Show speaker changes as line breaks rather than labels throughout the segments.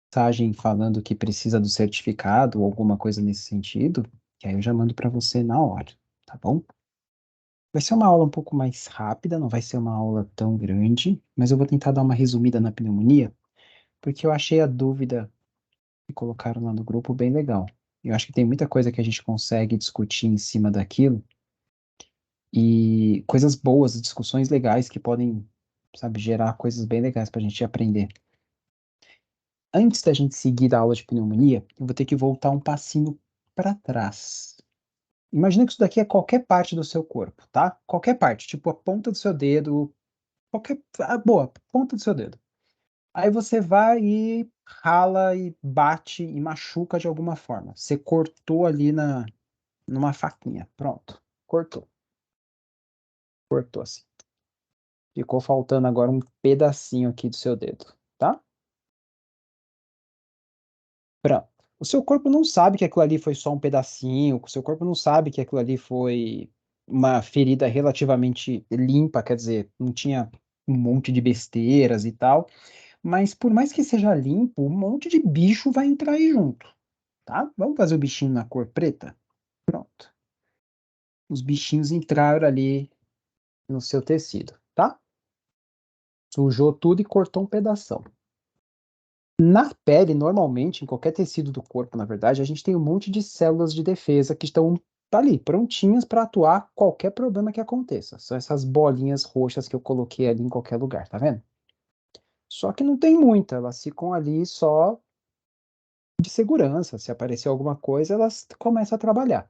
mensagem falando que precisa do certificado ou alguma coisa nesse sentido, que aí eu já mando para você na hora, tá bom? Vai ser uma aula um pouco mais rápida, não vai ser uma aula tão grande, mas eu vou tentar dar uma resumida na pneumonia, porque eu achei a dúvida que colocaram lá no grupo bem legal. Eu acho que tem muita coisa que a gente consegue discutir em cima daquilo e coisas boas, discussões legais que podem, sabe, gerar coisas bem legais para a gente aprender. Antes da gente seguir da aula de pneumonia, eu vou ter que voltar um passinho para trás. Imagina que isso daqui é qualquer parte do seu corpo, tá? Qualquer parte, tipo a ponta do seu dedo, qualquer, boa, ponta do seu dedo. Aí você vai e rala e bate e machuca de alguma forma. Você cortou ali numa faquinha. Pronto. Cortou. Cortou assim. Ficou faltando agora um pedacinho aqui do seu dedo, tá? Pronto. O seu corpo não sabe que aquilo ali foi só um pedacinho, o seu corpo não sabe que aquilo ali foi uma ferida relativamente limpa, quer dizer, não tinha um monte de besteiras e tal, mas por mais que seja limpo, um monte de bicho vai entrar aí junto, tá? Vamos fazer o bichinho na cor preta? Pronto. Os bichinhos entraram ali no seu tecido, tá? Sujou tudo e cortou um pedação. Na pele, normalmente, em qualquer tecido do corpo, na verdade, a gente tem um monte de células de defesa que estão ali, prontinhas para atuar qualquer problema que aconteça. São essas bolinhas roxas que eu coloquei ali em qualquer lugar, tá vendo? Só que não tem muita, elas ficam ali só de segurança. Se aparecer alguma coisa, elas começam a trabalhar.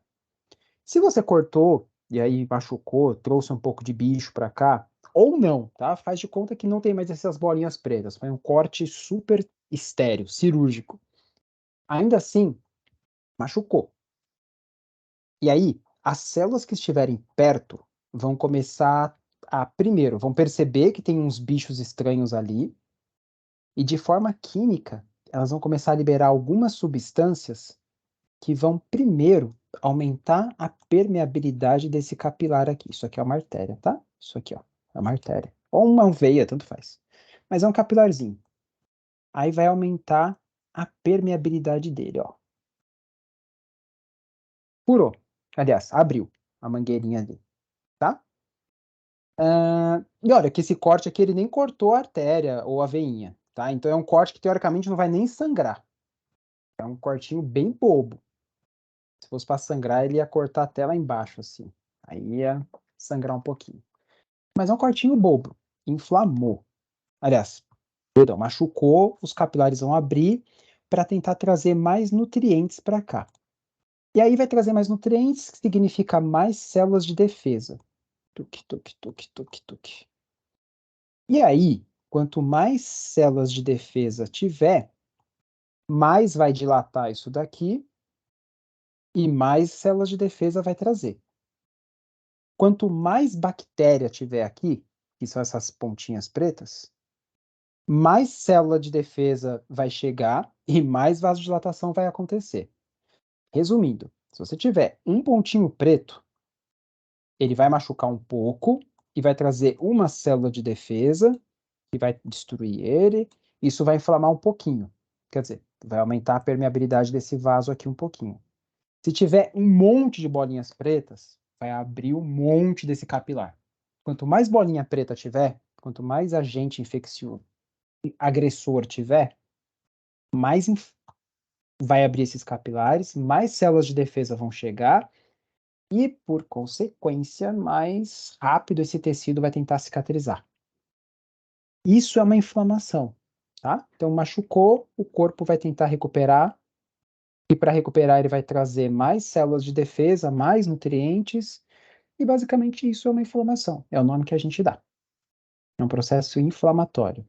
Se você cortou e aí machucou, trouxe um pouco de bicho para cá, ou não, tá? Faz de conta que não tem mais essas bolinhas pretas. Foi um corte super estéreo, cirúrgico. Ainda assim, machucou. E aí, as células que estiverem perto vão começar primeiro, vão perceber que tem uns bichos estranhos ali, e de forma química, elas vão começar a liberar algumas substâncias que vão primeiro aumentar a permeabilidade desse capilar aqui. Isso aqui é uma artéria, tá? Isso aqui, ó, é uma artéria. Ou uma veia, tanto faz. Mas é um capilarzinho. Aí vai aumentar a permeabilidade dele, ó. Furou. Aliás, abriu a mangueirinha ali, tá? E olha que esse corte aqui ele nem cortou a artéria ou a veinha, tá? Então é um corte que teoricamente não vai nem sangrar. É um cortinho bem bobo. Se fosse para sangrar, ele ia cortar até lá embaixo, assim. Aí ia sangrar um pouquinho. Mas é um cortinho bobo. Inflamou. Aliás, perdão, machucou, os capilares vão abrir para tentar trazer mais nutrientes para cá. E aí vai trazer mais nutrientes, que significa mais células de defesa. Tuque, tuque, tuque, tuque, tuque. E aí, quanto mais células de defesa tiver, mais vai dilatar isso daqui e mais células de defesa vai trazer. Quanto mais bactéria tiver aqui, que são essas pontinhas pretas, mais célula de defesa vai chegar e mais vasodilatação vai acontecer. Resumindo, se você tiver um pontinho preto, ele vai machucar um pouco e vai trazer uma célula de defesa que vai destruir ele. Isso vai inflamar um pouquinho. Quer dizer, vai aumentar a permeabilidade desse vaso aqui um pouquinho. Se tiver um monte de bolinhas pretas, vai abrir um monte desse capilar. Quanto mais bolinha preta tiver, quanto mais agente infeccioso, agressor tiver, mais vai abrir esses capilares, mais células de defesa vão chegar e, por consequência, mais rápido esse tecido vai tentar cicatrizar. Isso é uma inflamação, tá? Então, machucou, o corpo vai tentar recuperar, e para recuperar, ele vai trazer mais células de defesa, mais nutrientes, e basicamente isso é uma inflamação, é o nome que a gente dá. É um processo inflamatório.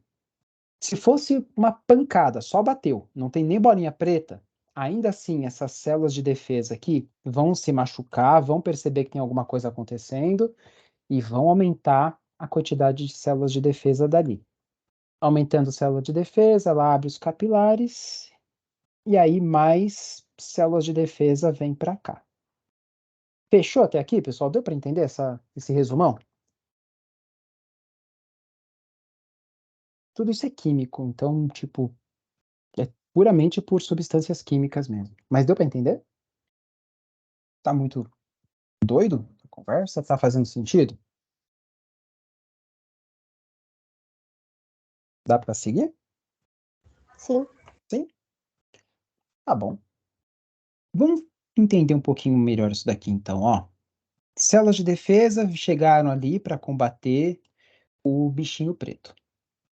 Se fosse uma pancada, só bateu, não tem nem bolinha preta, ainda assim essas células de defesa aqui vão se machucar, vão perceber que tem alguma coisa acontecendo e vão aumentar a quantidade de células de defesa dali. Aumentando a célula de defesa, ela abre os capilares e aí mais células de defesa vêm para cá. Fechou até aqui, pessoal? Deu para entender esse resumão? Tudo isso é químico, então, tipo, é puramente por substâncias químicas mesmo. Mas deu para entender? Tá muito doido a conversa? Tá fazendo sentido? Dá para seguir?
Sim.
Sim? Tá bom. Vamos entender um pouquinho melhor isso daqui então, ó. Células de defesa chegaram ali para combater o bichinho preto.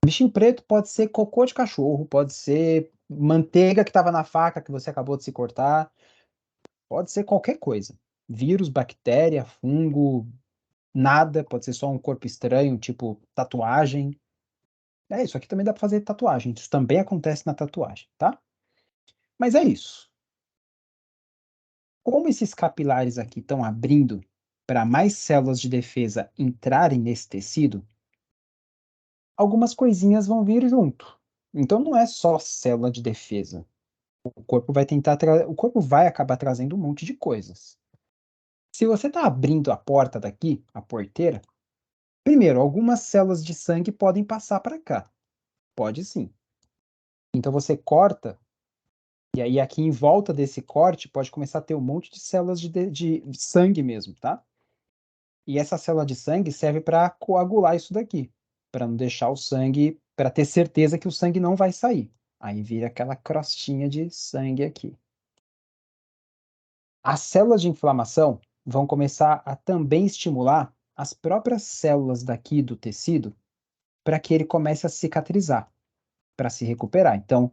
O bichinho preto pode ser cocô de cachorro, pode ser manteiga que estava na faca que você acabou de se cortar, pode ser qualquer coisa. Vírus, bactéria, fungo, nada, pode ser só um corpo estranho, tipo tatuagem. É, isso aqui também dá para fazer tatuagem. Isso também acontece na tatuagem, tá? Mas é isso. Como esses capilares aqui estão abrindo para mais células de defesa entrarem nesse tecido, algumas coisinhas vão vir junto. Então não é só célula de defesa. O corpo vai o corpo vai acabar trazendo um monte de coisas. Se você está abrindo a porta daqui, a porteira, primeiro, algumas células de sangue podem passar para cá. Pode sim. Então você corta, e aí aqui em volta desse corte pode começar a ter um monte de células de sangue mesmo, tá? E essa célula de sangue serve para coagular isso daqui, para não deixar o sangue, para ter certeza que o sangue não vai sair. Aí vira aquela crostinha de sangue aqui. As células de inflamação vão começar a também estimular as próprias células daqui do tecido para que ele comece a cicatrizar, para se recuperar. Então,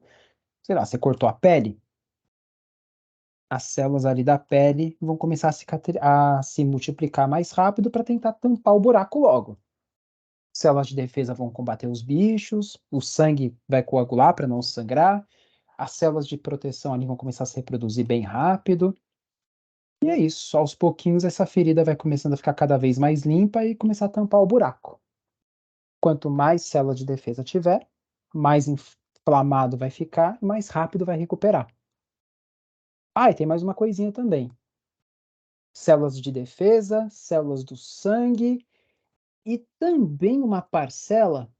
sei lá, você cortou a pele, as células ali da pele vão começar a se multiplicar mais rápido para tentar tampar o buraco logo. Células de defesa vão combater os bichos, o sangue vai coagular para não sangrar, as células de proteção ali vão começar a se reproduzir bem rápido. E é isso, aos pouquinhos essa ferida vai começando a ficar cada vez mais limpa e começar a tampar o buraco. Quanto mais célula de defesa tiver, mais inflamado vai ficar e mais rápido vai recuperar. Ah, e tem mais uma coisinha também. Células de defesa, células do sangue e também uma parcela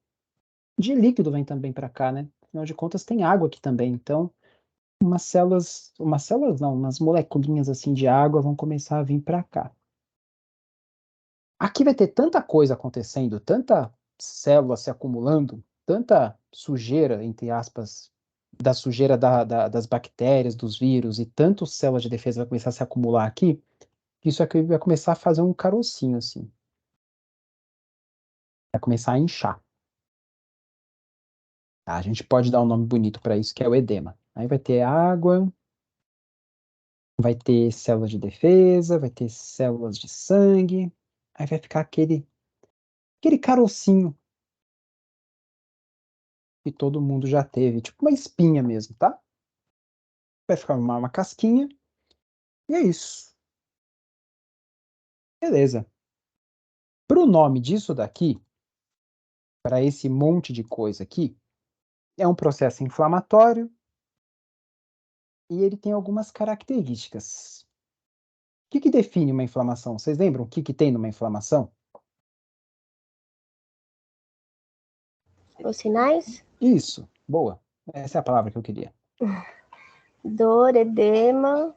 de líquido vem também para cá, né? Afinal de contas, tem água aqui também. Então, umas células não, umas moleculinhas assim de água vão começar a vir para cá. Aqui vai ter tanta coisa acontecendo, tanta célula se acumulando, tanta sujeira, entre aspas, da sujeira das bactérias, dos vírus, e tanto células de defesa vai começar a se acumular aqui, que isso aqui vai começar a fazer um carocinho assim. Vai começar a inchar. Tá? A gente pode dar um nome bonito para isso, que é o edema. Aí vai ter água, vai ter células de defesa, vai ter células de sangue, aí vai ficar aquele carocinho que todo mundo já teve, tipo uma espinha mesmo, tá? Vai ficar uma casquinha, e é isso. Beleza. Para o nome disso daqui, para esse monte de coisa aqui, é um processo inflamatório e ele tem algumas características. O que define uma inflamação? Vocês lembram o que tem numa inflamação?
Os sinais?
Isso, boa. Essa é a palavra que eu queria.
Dor, edema,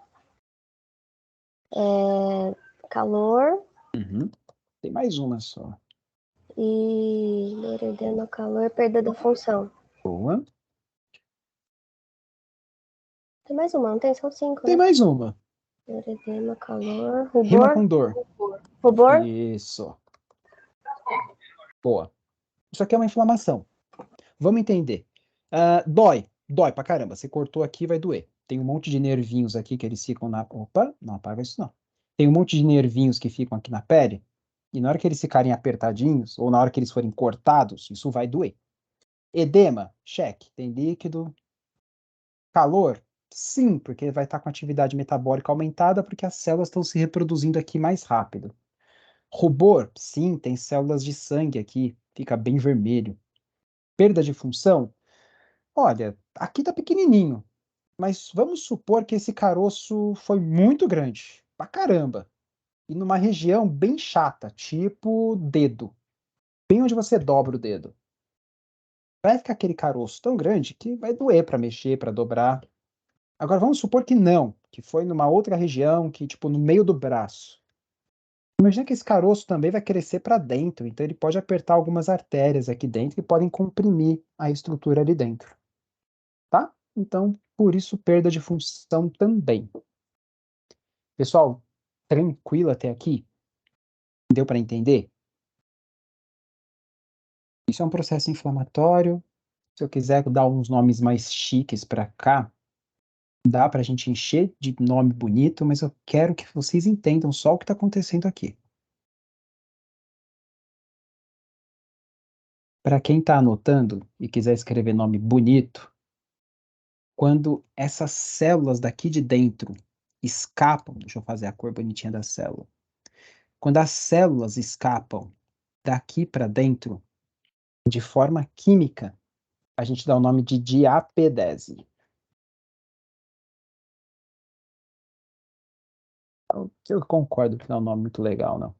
calor
Uhum. Tem mais uma só.
e dor, edema, calor, perda da função.
Boa.
Tem mais uma, não tem? São 5,
Tem
né?
mais uma.
Dor, edema, calor,
Rima
rubor.
com dor.
Rubor?
Isso. Boa. Isso aqui é uma inflamação. Vamos entender. Dói. Dói pra caramba. Você cortou aqui, vai doer. Tem um monte de nervinhos aqui que eles ficam na. Opa, não apaga isso não. Tem um monte de nervinhos que ficam aqui na pele. E na hora que eles ficarem apertadinhos, ou na hora que eles forem cortados, isso vai doer. Edema, cheque. Tem líquido. Calor? Sim, porque vai estar com a atividade metabólica aumentada, porque as células estão se reproduzindo aqui mais rápido. Rubor? Sim, tem células de sangue aqui, fica bem vermelho. Perda de função? Olha, aqui tá pequenininho, mas vamos supor que esse caroço foi muito grande, pra caramba, e numa região bem chata, tipo dedo, bem onde você dobra o dedo. vai ficar aquele caroço tão grande que vai doer para mexer, para dobrar. Agora vamos supor que não, que foi numa outra região, que tipo no meio do braço. Imagina que esse caroço também vai crescer para dentro, então ele pode apertar algumas artérias aqui dentro que podem comprimir a estrutura ali dentro, tá? Então, por isso, perda de função também. Pessoal, tranquilo até aqui? Deu para entender? Isso é um processo inflamatório. Se eu quiser dar uns nomes mais chiques para cá, dá para a gente encher de nome bonito, mas eu quero que vocês entendam só o que está acontecendo aqui. Para quem está anotando e quiser escrever nome bonito, quando essas células daqui de dentro escapam, deixa eu fazer a cor bonitinha da célula. Quando as células escapam daqui para dentro, de forma química, a gente dá o nome de diapedese. Eu concordo que não é um nome muito legal, não.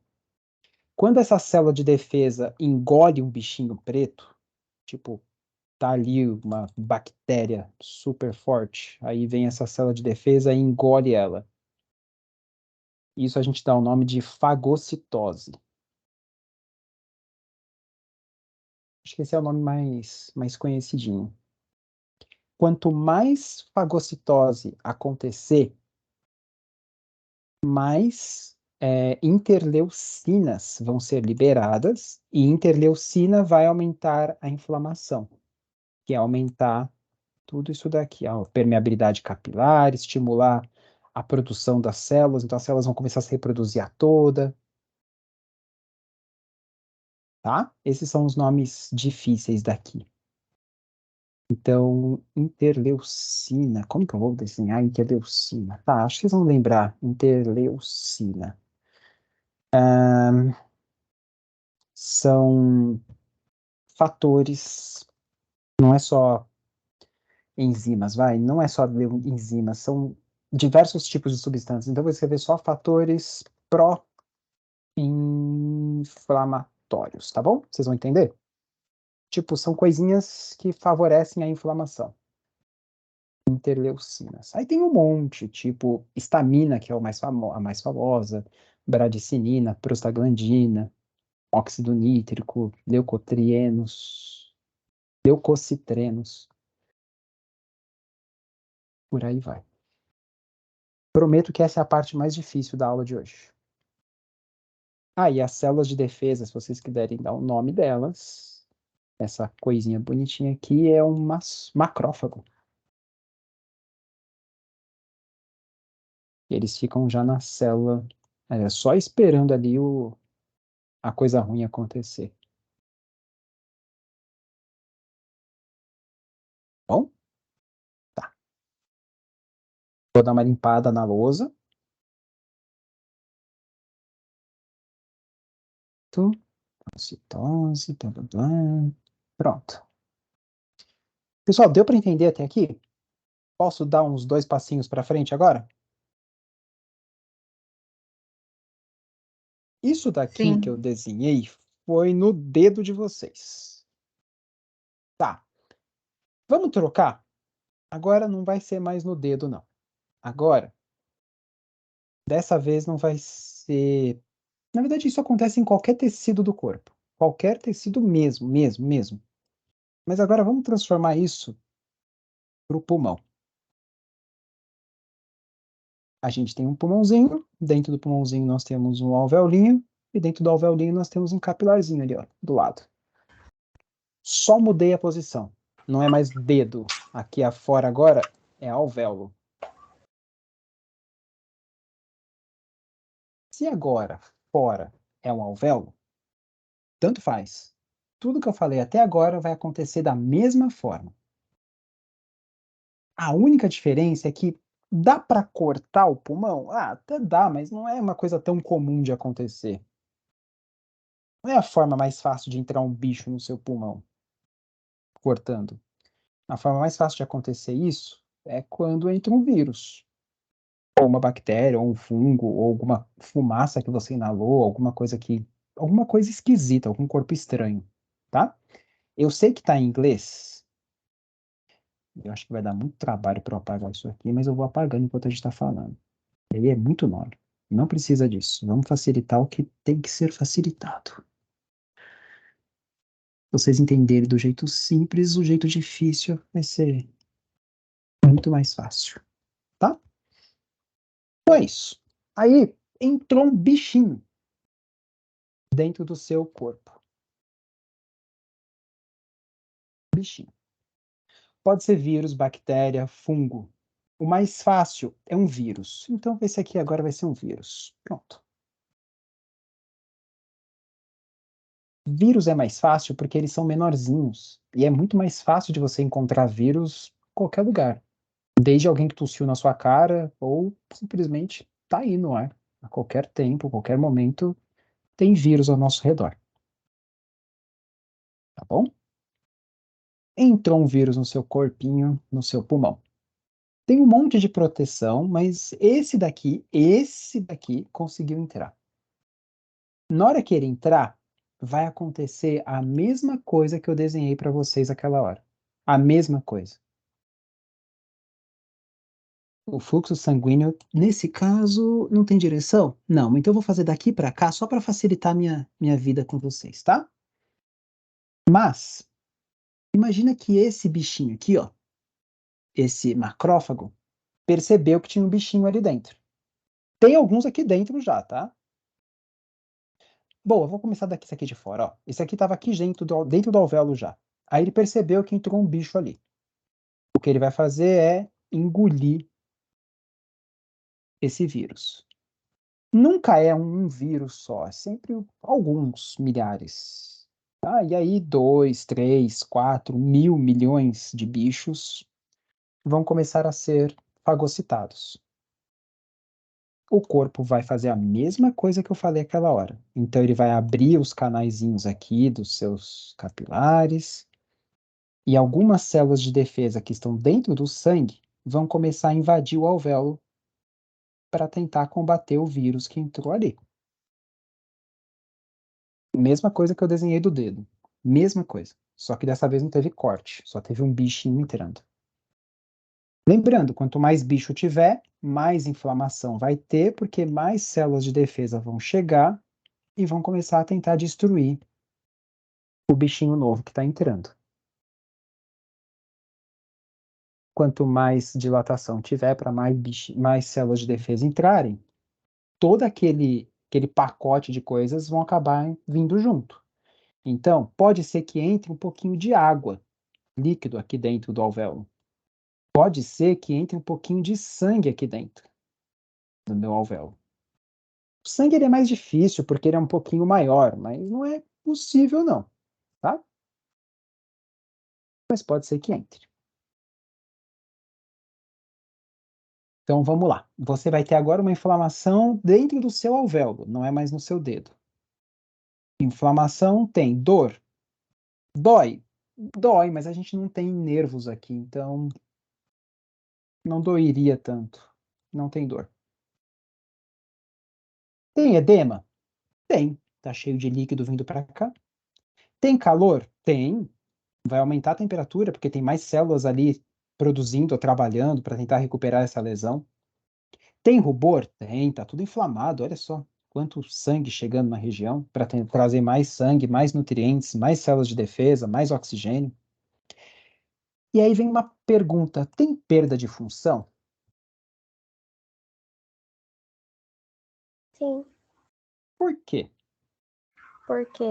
Quando essa célula de defesa engole um bichinho preto, tipo, tá ali uma bactéria super forte, aí vem essa célula de defesa e engole ela. Isso a gente dá o nome de fagocitose. Acho que esse é o nome mais conhecidinho. Quanto mais fagocitose acontecer, mais interleucinas vão ser liberadas, e interleucina vai aumentar a inflamação, que é aumentar tudo isso daqui, a permeabilidade capilar, estimular a produção das células, então as células vão começar a se reproduzir a toda, tá? Esses são os nomes difíceis daqui. Então, interleucina, como que eu vou desenhar interleucina? Tá, acho que vocês vão lembrar, interleucina. São fatores, não é só enzimas, vai, não é só enzimas, são diversos tipos de substâncias. Então, você vê só fatores pró-inflamatórios, tá bom? Vocês vão entender? Tipo, são coisinhas que favorecem a inflamação. Interleucinas. Aí tem um monte, tipo histamina, que é a mais famosa, bradicinina, prostaglandina, óxido nítrico, leucotrienos, leucocitrenos, por aí vai. Prometo que essa é a parte mais difícil da aula de hoje. Ah, e as células de defesa, se vocês quiserem dar o nome delas, essa coisinha bonitinha aqui é um macrófago. E eles ficam já na célula, só esperando ali a coisa ruim acontecer. Bom, tá. Vou dar uma limpada na lousa. Citose, blá, blá, blá. Pronto. Pessoal, deu para entender até aqui? Posso dar uns 2 passinhos para frente agora? Isso daqui que eu
Sim.
desenhei foi no dedo de vocês. Tá. Vamos trocar? Agora não vai ser mais no dedo, não. Agora, dessa vez não vai ser. Na verdade, isso acontece em qualquer tecido do corpo. Qualquer tecido mesmo, mesmo, mesmo. Mas agora vamos transformar isso para o pulmão. A gente tem um pulmãozinho, dentro do pulmãozinho nós temos um alveolinho, e dentro do alveolinho nós temos um capilarzinho ali, ó, do lado. Só mudei a posição. Não é mais dedo. Aqui afora agora é alvéolo. Se agora fora é um alvéolo, tanto faz. Tudo que eu falei até agora vai acontecer da mesma forma. A única diferença é que dá para cortar o pulmão? Ah, até dá, mas não é uma coisa tão comum de acontecer. Não é a forma mais fácil de entrar um bicho no seu pulmão, cortando. A forma mais fácil de acontecer isso é quando entra um vírus, ou uma bactéria, ou um fungo, ou alguma fumaça que você inalou, alguma coisa esquisita, algum corpo estranho, tá? Eu sei que está em inglês. Eu acho que vai dar muito trabalho para eu apagar isso aqui, mas eu vou apagando enquanto a gente está falando. Ele é muito nome. Não precisa disso. Vamos facilitar o que tem que ser facilitado. Vocês entenderem do jeito simples, o jeito difícil vai ser muito mais fácil, tá? Então é isso. Aí entrou um bichinho dentro do seu corpo. Bichinho. Pode ser vírus, bactéria, fungo. O mais fácil é um vírus. Então esse aqui agora vai ser um vírus. Pronto. Vírus é mais fácil porque eles são menorzinhos. E é muito mais fácil de você encontrar vírus em qualquer lugar. Desde alguém que tossiu na sua cara ou simplesmente tá aí no ar. A qualquer tempo, a qualquer momento, tem vírus ao nosso redor. Tá bom? Entrou um vírus no seu corpinho, no seu pulmão. Tem um monte de proteção, mas esse daqui conseguiu entrar. Na hora que ele entrar, vai acontecer a mesma coisa que eu desenhei para vocês aquela hora. A mesma coisa. O fluxo sanguíneo, nesse caso, não tem direção? Não, então eu vou fazer daqui para cá só para facilitar minha vida com vocês, tá? Mas, imagina que esse bichinho aqui, ó, esse macrófago, percebeu que tinha um bichinho ali dentro. Tem alguns aqui dentro já, tá? Bom, eu vou começar daqui, esse aqui de fora, ó. Esse aqui estava aqui dentro do alvéolo já. Aí ele percebeu que entrou um bicho ali. O que ele vai fazer é engolir esse vírus. Nunca é um vírus só, é sempre alguns milhares. Tá? E aí, 2, 3, 4 mil milhões de bichos vão começar a ser fagocitados. O corpo vai fazer a mesma coisa que eu falei aquela hora. Então, ele vai abrir os canaizinhos aqui dos seus capilares, e algumas células de defesa que estão dentro do sangue vão começar a invadir o alvéolo para tentar combater o vírus que entrou ali. Mesma coisa que eu desenhei do dedo. Mesma coisa. Só que dessa vez não teve corte, só teve um bichinho entrando. Lembrando, quanto mais bicho tiver, mais inflamação vai ter, porque mais células de defesa vão chegar e vão começar a tentar destruir o bichinho novo que está entrando. Quanto mais dilatação tiver para mais células de defesa entrarem, todo aquele pacote de coisas vão acabar vindo junto. Então, pode ser que entre um pouquinho de água, líquido aqui dentro do alvéolo. Pode ser que entre um pouquinho de sangue aqui dentro do meu alvéolo. O sangue ele é mais difícil porque ele é um pouquinho maior, mas não é possível não, tá? Mas pode ser que entre. Então vamos lá. Você vai ter agora uma inflamação dentro do seu alvéolo, não é mais no seu dedo. Inflamação tem dor. Dói. Dói, mas a gente não tem nervos aqui, então não doeria tanto. Não tem dor. Tem edema? Tem. Tá cheio de líquido vindo para cá. Tem calor? Tem. Vai aumentar a temperatura porque tem mais células ali produzindo ou trabalhando para tentar recuperar essa lesão. Tem rubor? Tem, tá tudo inflamado, olha só. Quanto sangue chegando na região para trazer mais sangue, mais nutrientes, mais células de defesa, mais oxigênio. E aí vem uma pergunta: tem perda de função?
Sim,
Por quê?
porque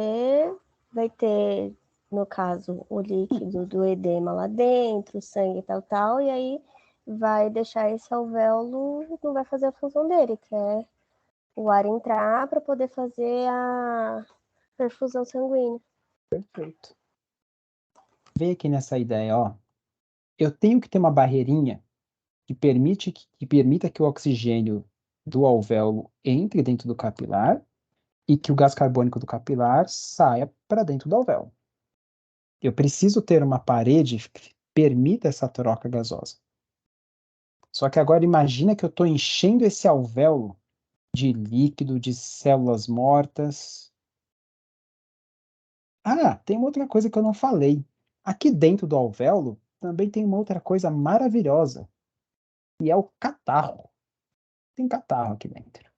vai ter, no caso, o líquido do edema lá dentro, o sangue e tal, tal, e aí vai deixar esse alvéolo, não vai fazer a função dele, que é o ar entrar para poder fazer a perfusão sanguínea.
Perfeito. Vem aqui nessa ideia, ó. Eu tenho que ter uma barreirinha que permita que o oxigênio do alvéolo entre dentro do capilar e que o gás carbônico do capilar saia para dentro do alvéolo. Eu preciso ter uma parede que permita essa troca gasosa. Só que agora imagina que eu estou enchendo esse alvéolo de líquido, de células mortas. Ah, tem uma outra coisa que eu não falei. Aqui dentro do alvéolo também tem uma outra coisa maravilhosa, e é o catarro. Tem catarro aqui dentro.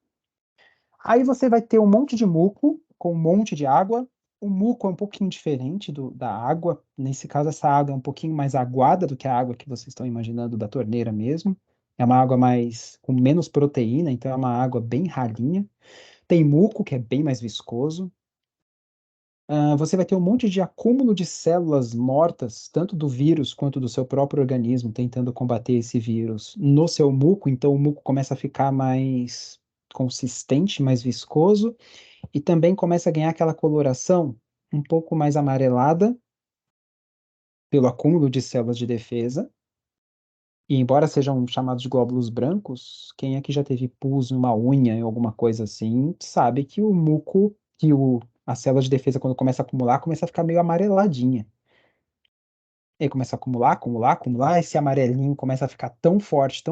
Aí você vai ter um monte de muco com um monte de água. O muco é um pouquinho diferente da água. Nesse caso, essa água é um pouquinho mais aguada do que a água que vocês estão imaginando da torneira mesmo. É uma água mais com menos proteína, então é uma água bem ralinha. Tem muco, que é bem mais viscoso. Você vai ter um monte de acúmulo de células mortas, tanto do vírus quanto do seu próprio organismo, tentando combater esse vírus no seu muco. Então, o muco começa a ficar mais consistente, mais viscoso, e também começa a ganhar aquela coloração um pouco mais amarelada pelo acúmulo de células de defesa. E embora sejam chamados de glóbulos brancos, quem aqui já teve pus em uma unha, em alguma coisa assim, sabe que o muco, a célula de defesa, quando começa a acumular, começa a ficar meio amareladinha. E aí começa a acumular, acumular, acumular, esse amarelinho começa a ficar tão forte,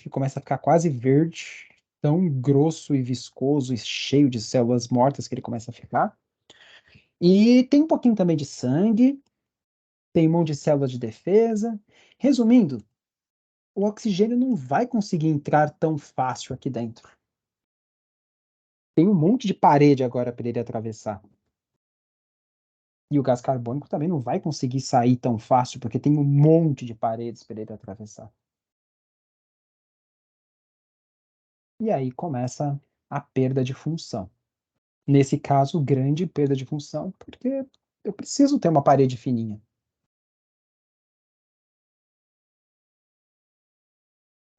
que começa a ficar quase verde, tão grosso e viscoso e cheio de células mortas que ele começa a ficar. E tem um pouquinho também de sangue, tem um monte de células de defesa. Resumindo, o oxigênio não vai conseguir entrar tão fácil aqui dentro. Tem um monte de parede agora para ele atravessar. E o gás carbônico também não vai conseguir sair tão fácil, porque tem um monte de paredes para ele atravessar. E aí começa a perda de função. Nesse caso, grande perda de função, porque eu preciso ter uma parede fininha.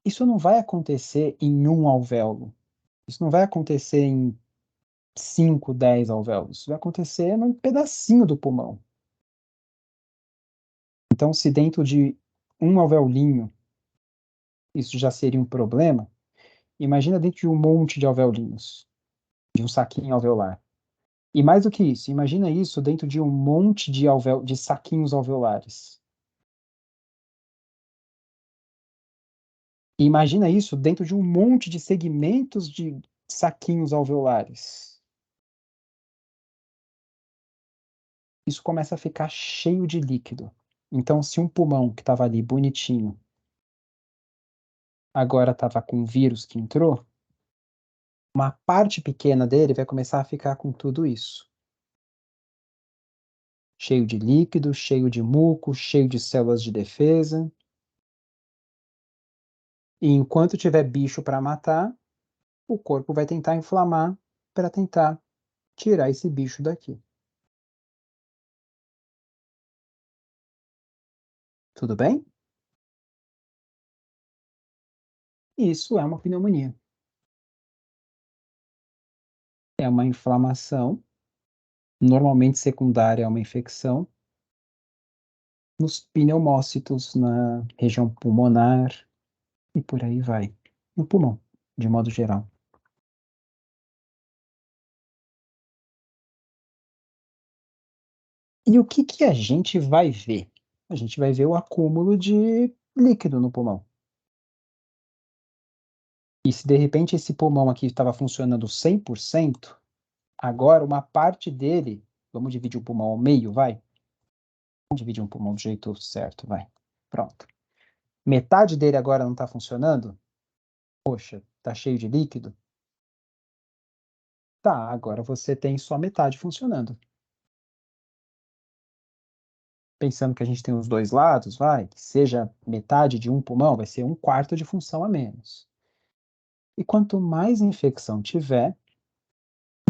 Isso não vai acontecer em um alvéolo. Isso não vai acontecer em 5, 10 alvéolos. Isso vai acontecer num pedacinho do pulmão. Então, se dentro de um alveolinho isso já seria um problema, imagina dentro de um monte de alveolinhos, de um saquinho alveolar. E mais do que isso, imagina isso dentro de um monte de saquinhos alveolares. E imagina isso dentro de um monte de segmentos de saquinhos alveolares. Isso começa a ficar cheio de líquido. Então, se um pulmão que estava ali bonitinho, agora estava com um vírus que entrou, uma parte pequena dele vai começar a ficar com tudo isso. Cheio de líquido, cheio de muco, cheio de células de defesa. E enquanto tiver bicho para matar, o corpo vai tentar inflamar para tentar tirar esse bicho daqui. Tudo bem? Isso é uma pneumonia. É uma inflamação, normalmente secundária a uma infecção, nos pneumócitos, na região pulmonar e por aí vai. No pulmão, de modo geral. E o que que a gente vai ver? A gente vai ver o acúmulo de líquido no pulmão. E se de repente esse pulmão aqui estava funcionando 100%, agora uma parte dele, vamos dividir o pulmão ao meio, vai? Vamos dividir um pulmão do jeito certo, vai. Pronto. Metade dele agora não está funcionando? Poxa, tá cheio de líquido? Tá, agora você tem só metade funcionando. Pensando que a gente tem os dois lados, vai, que seja metade de um pulmão, vai ser um quarto de função a menos. E quanto mais infecção tiver,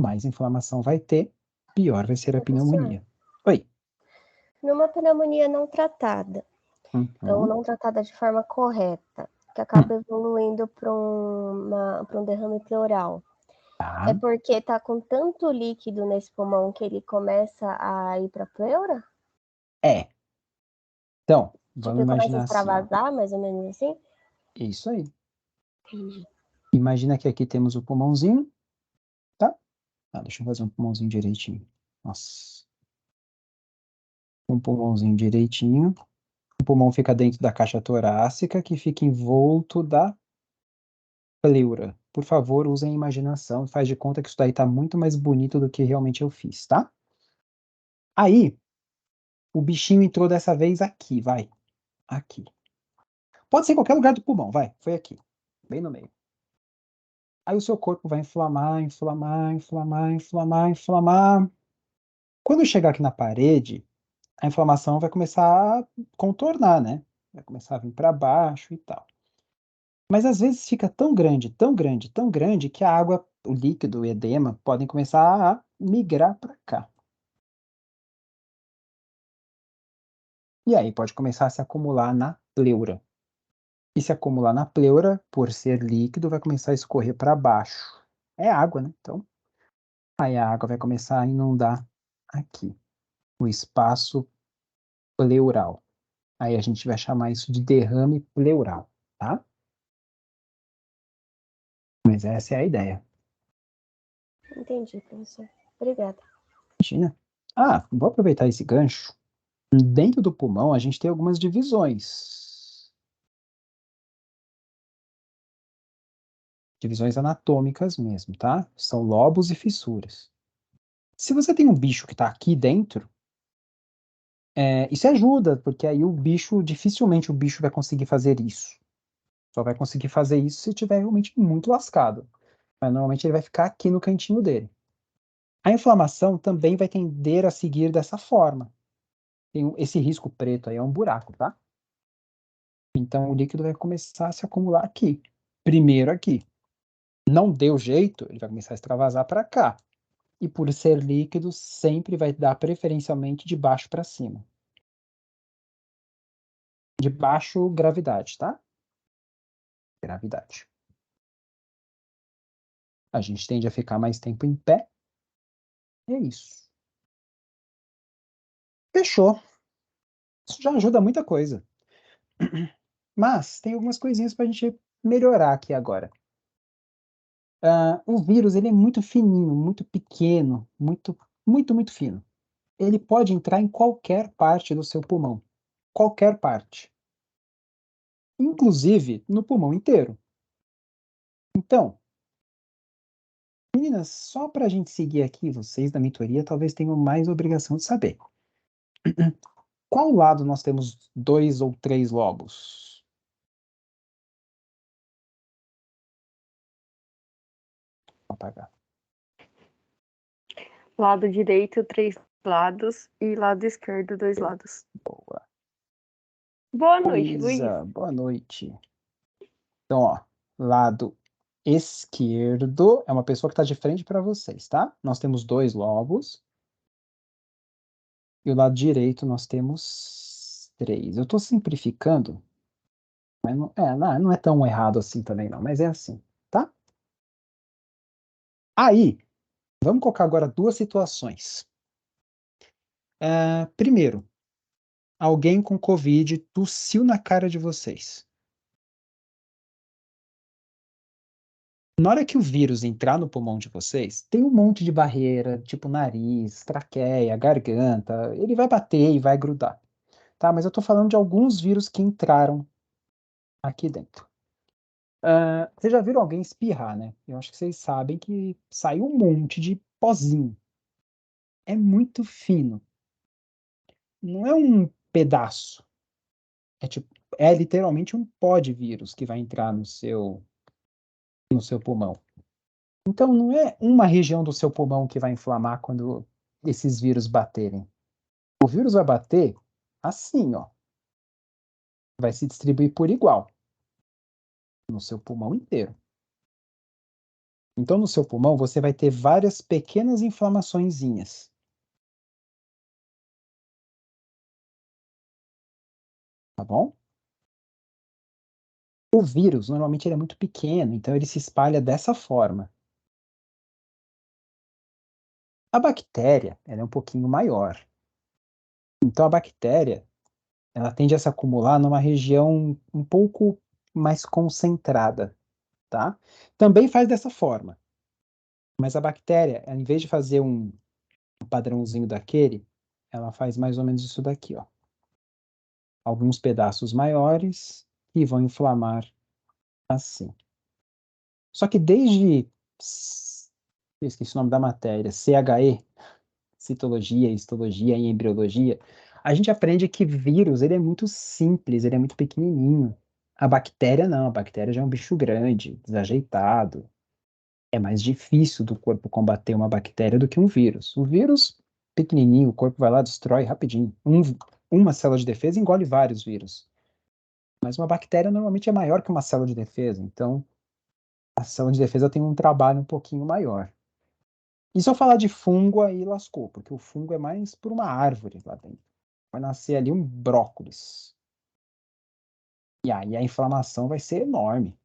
mais inflamação vai ter, pior vai ser a
Professor,
pneumonia. Oi.
numa pneumonia não tratada, então
Uhum.
não tratada de forma correta, que
Hum.
acaba evoluindo para um derrame pleural, é
Tá.
porque está com tanto líquido nesse pulmão que ele começa a ir para a pleura?
É. Então,
Tipo,
vamos
ele começa a
imaginar assim.
extravasar, mais ou menos assim?
Isso aí.
Entendi.
Imagina que aqui temos o pulmãozinho, tá? Ah, deixa eu fazer um pulmãozinho direitinho. Nossa. Um pulmãozinho direitinho. O pulmão fica dentro da caixa torácica, que fica envolto da pleura. Por favor, usem a imaginação e faz de conta que isso daí tá muito mais bonito do que realmente eu fiz, tá? Aí, o bichinho entrou dessa vez aqui, vai. Aqui. Pode ser em qualquer lugar do pulmão, vai. Foi aqui. Bem no meio. Aí o seu corpo vai inflamar, inflamar, inflamar, inflamar, inflamar. Quando chegar aqui na parede, a inflamação vai começar a contornar, né? Vai começar a vir para baixo e tal. Mas às vezes fica tão grande, tão grande, tão grande que a água, o líquido, o edema, podem começar a migrar para cá. E aí pode começar a se acumular na pleura. E se acumular na pleura, por ser líquido, vai começar a escorrer para baixo. É água, né? Então, aí a água vai começar a inundar aqui, o espaço pleural. Aí a gente vai chamar isso de derrame pleural, tá? Mas essa é a ideia.
Entendi, professor. Obrigada.
Imagina. Ah, vou aproveitar esse gancho. Dentro do pulmão, a gente tem algumas divisões. Divisões anatômicas mesmo, tá? São lobos e fissuras. Se você tem um bicho que está aqui dentro, isso ajuda, porque aí dificilmente o bicho vai conseguir fazer isso. Só vai conseguir fazer isso se estiver realmente muito lascado. Mas normalmente ele vai ficar aqui no cantinho dele. A inflamação também vai tender a seguir dessa forma. Esse risco preto aí é um buraco, tá? Então o líquido vai começar a se acumular aqui. Primeiro aqui. Não deu jeito, ele vai começar a extravasar para cá. E por ser líquido, sempre vai dar preferencialmente de baixo para cima. De baixo, gravidade, tá? Gravidade. A gente tende a ficar mais tempo em pé. E é isso. Fechou. Isso já ajuda muita coisa. Mas tem algumas coisinhas para a gente melhorar aqui agora. O vírus ele é muito fininho, muito pequeno, muito, muito, muito fino. Ele pode entrar em qualquer parte do seu pulmão. Qualquer parte. Inclusive no pulmão inteiro. Então, meninas, só para a gente seguir aqui, vocês da mentoria talvez tenham mais obrigação de saber. Qual lado nós temos 2 ou 3 lobos? Vou apagar.
Lado direito, 3 lados, e lado esquerdo, 2 lados.
Boa.
Boa noite, Luiz.
Boa noite. Então, ó, lado esquerdo é uma pessoa que está de frente para vocês, tá? Nós temos 2 lobos. E o lado direito nós temos 3. Eu estou simplificando, mas não é tão errado assim também, não. Mas é assim, tá? Aí, vamos colocar agora 2 situações. Primeiro, alguém com Covid tossiu na cara de vocês. Na hora que o vírus entrar no pulmão de vocês, tem um monte de barreira, tipo nariz, traqueia, garganta. Ele vai bater e vai grudar, tá? Mas eu tô falando de alguns vírus que entraram aqui dentro. Vocês já viram alguém espirrar, né? Eu acho que vocês sabem que sai um monte de pozinho. É muito fino. Não é um pedaço. É literalmente um pó de vírus que vai entrar no seu pulmão. Então, não é uma região do seu pulmão que vai inflamar quando esses vírus baterem. O vírus vai bater assim, ó. Vai se distribuir por igual no seu pulmão inteiro. Então, no seu pulmão, você vai ter várias pequenas inflamaçõezinhas. Tá bom? O vírus, normalmente, ele é muito pequeno, então ele se espalha dessa forma. A bactéria, ela é um pouquinho maior. Então, a bactéria, ela tende a se acumular numa região um pouco mais concentrada, tá? Também faz dessa forma. Mas a bactéria, em vez de fazer um padrãozinho daquele, ela faz mais ou menos isso daqui, ó. Alguns pedaços maiores que vão inflamar assim. Só que desde, eu esqueci o nome da matéria, CHE, citologia, histologia e embriologia, a gente aprende que vírus, ele é muito simples, ele é muito pequenininho. A bactéria não, a bactéria já é um bicho grande, desajeitado. É mais difícil do corpo combater uma bactéria do que um vírus. O vírus, pequenininho, o corpo vai lá, destrói rapidinho. Uma célula de defesa engole vários vírus. Mas uma bactéria normalmente é maior que uma célula de defesa, então a célula de defesa tem um trabalho um pouquinho maior. E se eu falar de fungo, aí lascou, porque o fungo é mais por uma árvore lá dentro. Vai nascer ali um brócolis. E aí a inflamação vai ser enorme,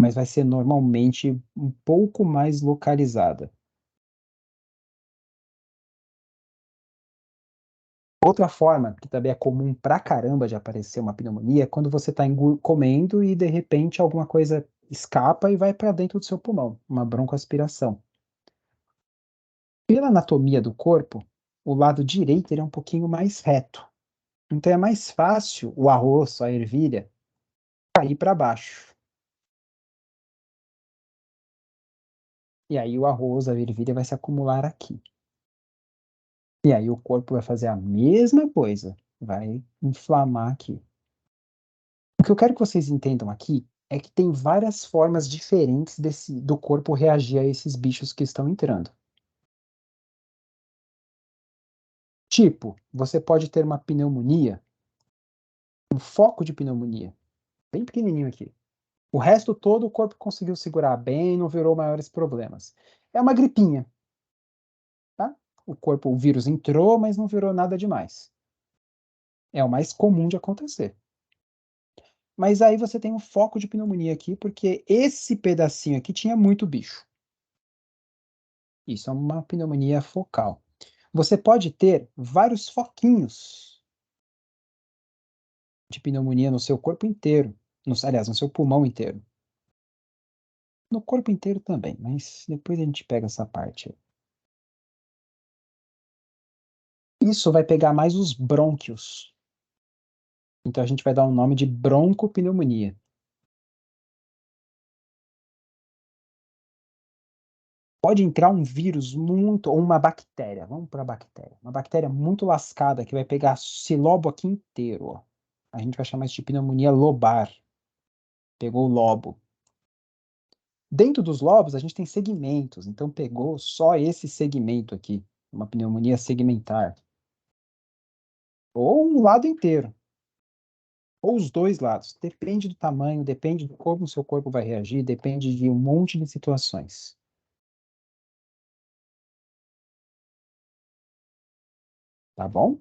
mas vai ser normalmente um pouco mais localizada. Outra forma, que também é comum pra caramba de aparecer uma pneumonia, é quando você está comendo e de repente alguma coisa escapa e vai para dentro do seu pulmão, uma broncoaspiração. Pela anatomia do corpo, o lado direito ele é um pouquinho mais reto. Então é mais fácil o arroz, a ervilha, cair para baixo. E aí o arroz, a ervilha vai se acumular aqui. E aí o corpo vai fazer a mesma coisa, vai inflamar aqui. O que eu quero que vocês entendam aqui é que tem várias formas diferentes do corpo reagir a esses bichos que estão entrando. Tipo, você pode ter uma pneumonia, um foco de pneumonia, bem pequenininho aqui. O resto todo o corpo conseguiu segurar bem, não virou maiores problemas. É uma gripinha, tá? O vírus entrou, mas não virou nada demais. É o mais comum de acontecer. Mas aí você tem um foco de pneumonia aqui, porque esse pedacinho aqui tinha muito bicho. Isso é uma pneumonia focal. Você pode ter vários foquinhos de pneumonia no seu corpo inteiro, aliás, no seu pulmão inteiro. No corpo inteiro também, mas depois a gente pega essa parte. Isso vai pegar mais os brônquios. Então a gente vai dar o nome de broncopneumonia. Pode entrar um vírus ou uma bactéria. Vamos para a bactéria. Uma bactéria muito lascada que vai pegar esse lobo aqui inteiro. Ó. A gente vai chamar isso de pneumonia lobar. Pegou o lobo. Dentro dos lobos, a gente tem segmentos. Então pegou só esse segmento aqui. Uma pneumonia segmentar. Ou um lado inteiro. Ou os dois lados. Depende do tamanho, depende de como o seu corpo vai reagir, depende de um monte de situações. Tá bom?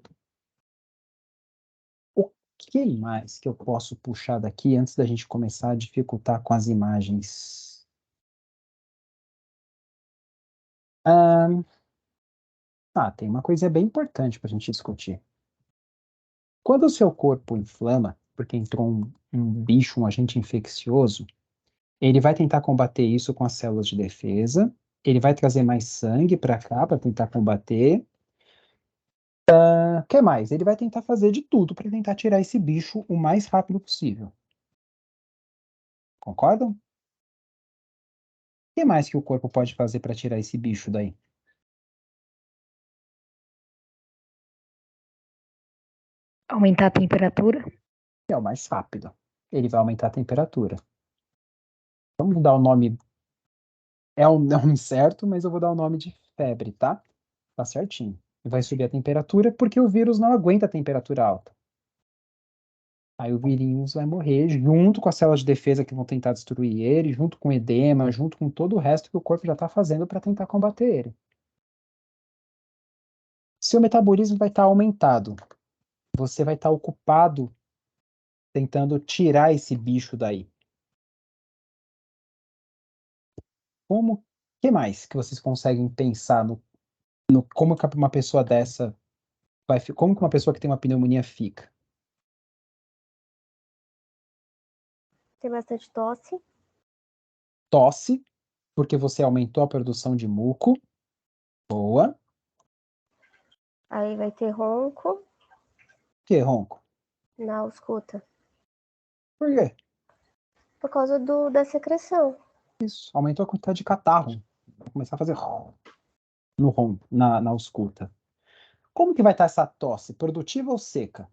O que mais que eu posso puxar daqui antes da gente começar a dificultar com as imagens? Tem uma coisa bem importante para a gente discutir. Quando o seu corpo inflama, porque entrou um bicho, um agente infeccioso, ele vai tentar combater isso com as células de defesa, ele vai trazer mais sangue para cá para tentar combater. O que mais? Ele vai tentar fazer de tudo para tentar tirar esse bicho o mais rápido possível. Concordam? O que mais que o corpo pode fazer para tirar esse bicho daí?
Aumentar a temperatura?
É o mais rápido. Ele vai aumentar a temperatura. Vamos dar o nome. É um nome certo, mas eu vou dar o nome de febre, tá? Tá certinho. E vai subir a temperatura porque o vírus não aguenta a temperatura alta. Aí o vírus vai morrer junto com as células de defesa que vão tentar destruir ele, junto com o edema, junto com todo o resto que o corpo já está fazendo para tentar combater ele. Seu metabolismo vai estar aumentado. Você vai estar ocupado tentando tirar esse bicho daí. Como que mais que vocês conseguem pensar no como que uma pessoa dessa como que uma pessoa que tem uma pneumonia fica?
Tem bastante tosse.
Tosse, porque você aumentou a produção de muco. Boa.
Aí vai ter ronco.
Que ronco?
Na ausculta.
Por quê?
Por causa da secreção.
Isso. Aumentou a quantidade de catarro. Vai começar a fazer. na ausculta. Como que vai estar essa tosse? Produtiva ou seca?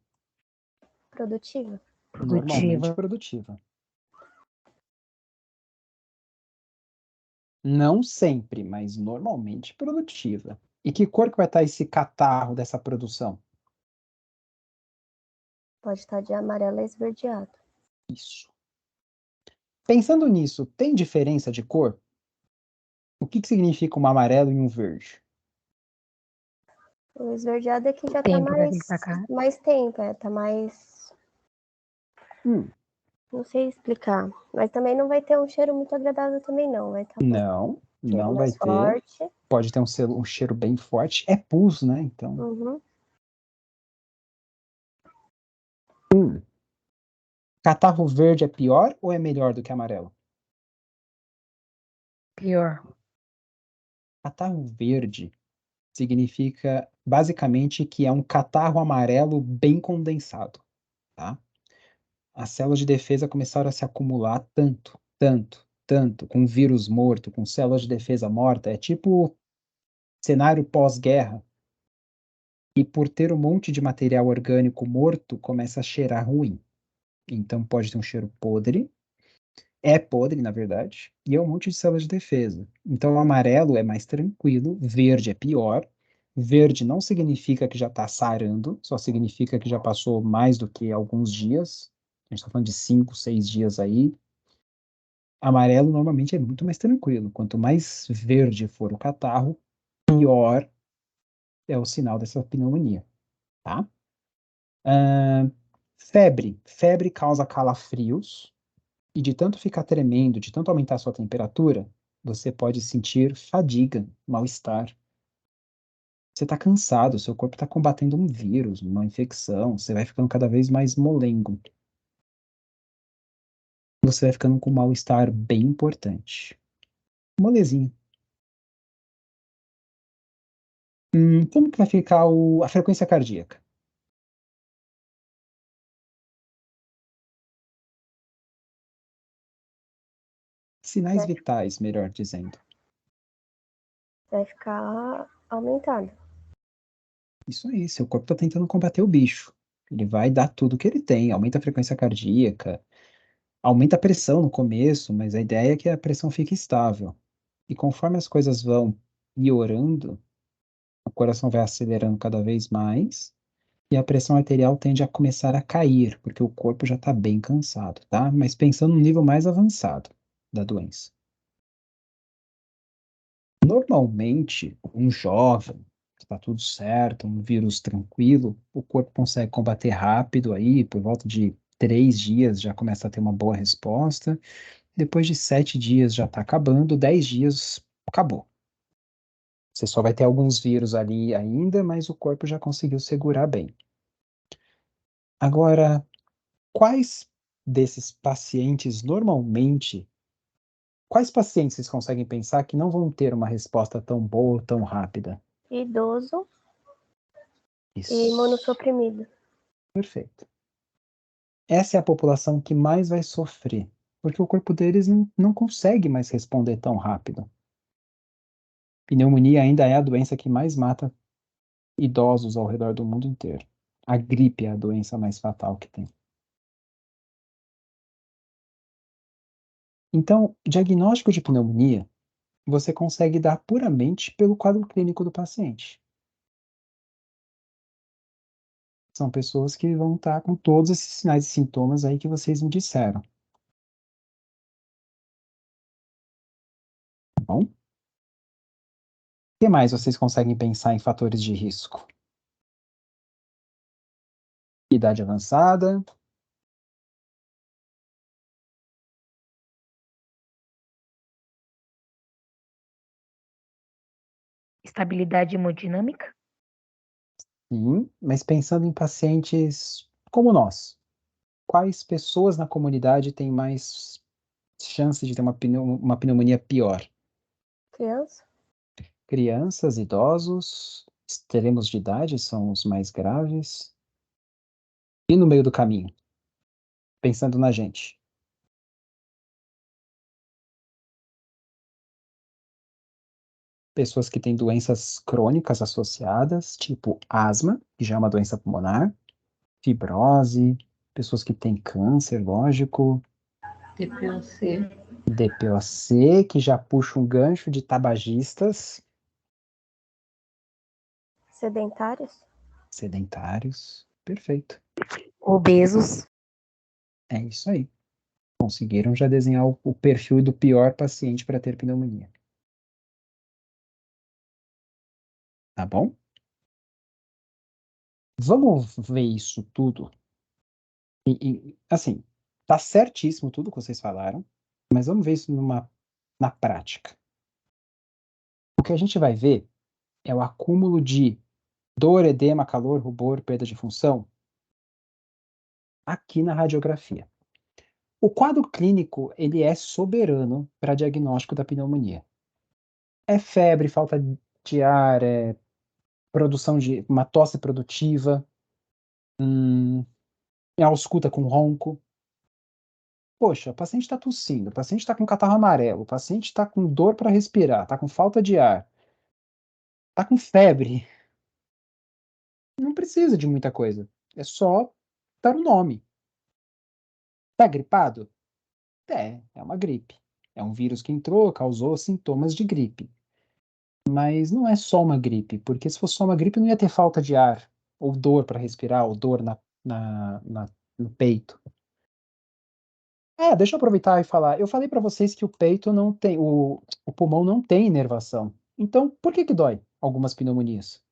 Produtiva.
Normalmente produtiva. Não sempre, mas normalmente produtiva. E que cor que vai estar esse catarro dessa produção?
Pode estar de amarelo a esverdeado.
Isso. Pensando nisso, tem diferença de cor? O que significa um amarelo e um verde?
O esverdeado é que já
Tempo
tá
vai vir pra cá.
mais tempo, tá mais.
Hum,
Não sei explicar. Mas também não vai ter um cheiro muito agradável também, não. Vai estar
não,
cheiro
não vai
mais
ter.
forte.
Pode ter um cheiro bem forte. É pus, né? Então.
Uhum.
Catarro verde é pior ou é melhor do que amarelo?
Pior.
Catarro verde significa basicamente que é um catarro amarelo bem condensado, tá? As células de defesa começaram a se acumular tanto, tanto, tanto, com vírus morto, com células de defesa morta. É tipo cenário pós-guerra. E por ter um monte de material orgânico morto, começa a cheirar ruim. Então pode ter um cheiro podre. É podre, na verdade, e é um monte de células de defesa. Então, o amarelo é mais tranquilo, verde é pior. Verde não significa que já está sarando, só significa que já passou mais do que alguns dias. A gente está falando de 5, 6 dias aí. Amarelo normalmente é muito mais tranquilo. Quanto mais verde for o catarro, pior é o sinal dessa pneumonia, tá? Febre. Febre causa calafrios. E de tanto ficar tremendo, de tanto aumentar a sua temperatura, você pode sentir fadiga, mal-estar. Você está cansado, seu corpo está combatendo um vírus, uma infecção, você vai ficando cada vez mais molengo. Você vai ficando com um mal-estar bem importante. Molezinha. Como que vai ficar a frequência cardíaca? Sinais vitais, melhor dizendo.
Vai ficar aumentado.
Isso aí, seu corpo está tentando combater o bicho. Ele vai dar tudo que ele tem, aumenta a frequência cardíaca, aumenta a pressão no começo, mas a ideia é que a pressão fique estável. E conforme as coisas vão piorando, o coração vai acelerando cada vez mais e a pressão arterial tende a começar a cair, porque o corpo já está bem cansado, tá? Mas pensando no nível mais avançado da doença. Normalmente, um jovem, está tudo certo, um vírus tranquilo, o corpo consegue combater rápido aí, por volta de 3 dias já começa a ter uma boa resposta. Depois de 7 dias já está acabando, 10 dias acabou. Você só vai ter alguns vírus ali ainda, mas o corpo já conseguiu segurar bem. Agora, quais desses pacientes normalmente, quais pacientes vocês conseguem pensar que não vão ter uma resposta tão boa ou tão rápida?
Idoso e
Isso.
imunossuprimido.
Perfeito. Essa é a população que mais vai sofrer, porque o corpo deles não consegue mais responder tão rápido. Pneumonia ainda é a doença que mais mata idosos ao redor do mundo inteiro. A gripe é a doença mais fatal que tem. Então, diagnóstico de pneumonia você consegue dar puramente pelo quadro clínico do paciente. São pessoas que vão estar com todos esses sinais e sintomas aí que vocês me disseram. Tá bom? O que mais vocês conseguem pensar em fatores de risco? Idade avançada,
Estabilidade hemodinâmica.
sim, mas pensando em pacientes como nós, quais pessoas na comunidade têm mais chance de ter uma pneumonia pior?
Criança.
Crianças, idosos, extremos de idade são os mais graves. E no meio do caminho, pensando na gente. pessoas que têm doenças crônicas associadas, tipo asma, que já é uma doença pulmonar, fibrose, pessoas que têm câncer, lógico,
DPOC.
DPOC, que já puxa um gancho de tabagistas,
Sedentários?
sedentários. Perfeito.
Obesos.
É isso aí. Conseguiram já desenhar o perfil do pior paciente para ter pneumonia. Tá bom? Vamos ver isso tudo. Assim, tá certíssimo tudo que vocês falaram, mas vamos ver isso na prática. O que a gente vai ver é o acúmulo de dor, edema, calor, rubor, perda de função aqui na radiografia. O quadro clínico, ele é soberano para diagnóstico da pneumonia. É febre, falta de ar, é produção de uma tosse produtiva, é ausculta com ronco. Poxa, o paciente está tossindo, o paciente está com catarro amarelo, o paciente está com dor para respirar, está com falta de ar, está com febre. Não precisa de muita coisa. É só dar o nome. Tá gripado? É uma gripe. É um vírus que entrou, causou sintomas de gripe. Mas não é só uma gripe, porque se fosse só uma gripe não ia ter falta de ar, ou dor para respirar, ou dor no peito. Deixa eu aproveitar e falar. Eu falei para vocês que o peito não tem, o pulmão não tem inervação. Então, por que dói algumas pneumonias?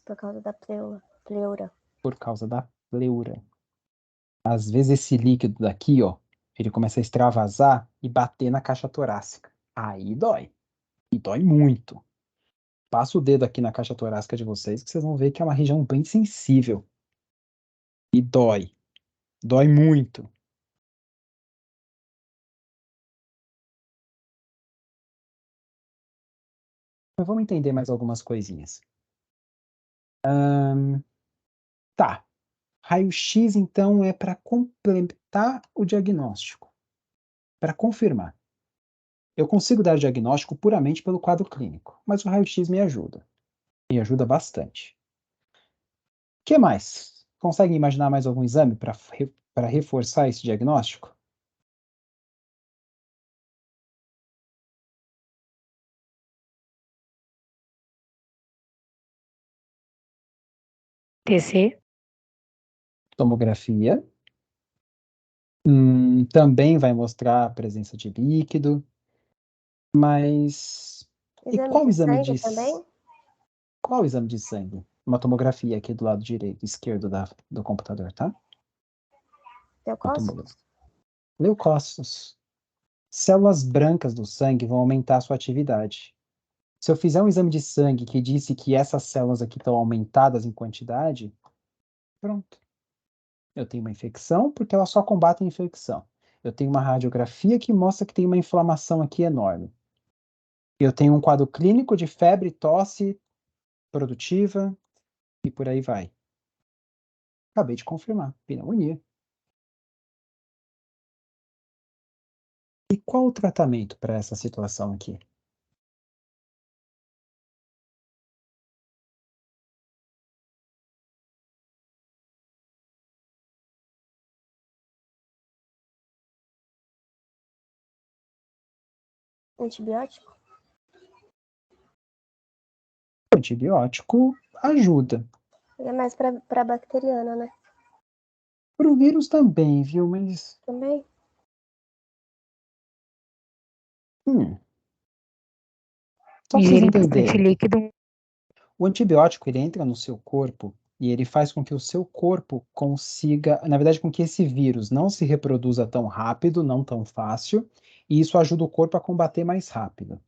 Por causa da pleura.
Por causa da pleura. Às vezes esse líquido daqui, ó, ele começa a extravasar e bater na caixa torácica. Aí dói. E dói muito. Passa o dedo aqui na caixa torácica de vocês que vocês vão ver que é uma região bem sensível. E dói. Dói muito. Mas vamos entender mais algumas coisinhas. Tá. Raio-X, então, é para completar o diagnóstico. Para confirmar. Eu consigo dar diagnóstico puramente pelo quadro clínico, mas o raio-X me ajuda. Me ajuda bastante. O que mais? Conseguem imaginar mais algum exame para reforçar esse diagnóstico?
TC.
Tomografia. Também vai mostrar a presença de líquido. Mas. E
Exame
qual
de
exame
sangue também?
Qual exame de sangue? Uma tomografia aqui do lado direito, esquerdo do computador, tá?
Leucócitos?
Leucócitos. Células brancas do sangue vão aumentar a sua atividade. Se eu fizer um exame de sangue que disse que essas células aqui estão aumentadas em quantidade, pronto. Eu tenho uma infecção porque ela só combate a infecção. Eu tenho uma radiografia que mostra que tem uma inflamação aqui enorme. Eu tenho um quadro clínico de febre, tosse produtiva e por aí vai. Acabei de confirmar, pneumonia. E qual o tratamento para essa situação aqui?
Antibiótico?
O antibiótico ajuda.
É mais pra bacteriana, né?
Para o vírus também, viu? Mas.
Também?
Só para vocês
Ingerir bastante
entenderem.
líquido.
O antibiótico ele entra no seu corpo e ele faz com que o seu corpo consiga, na verdade, com que esse vírus não se reproduza tão rápido, não tão fácil, e isso ajuda o corpo a combater mais rápido.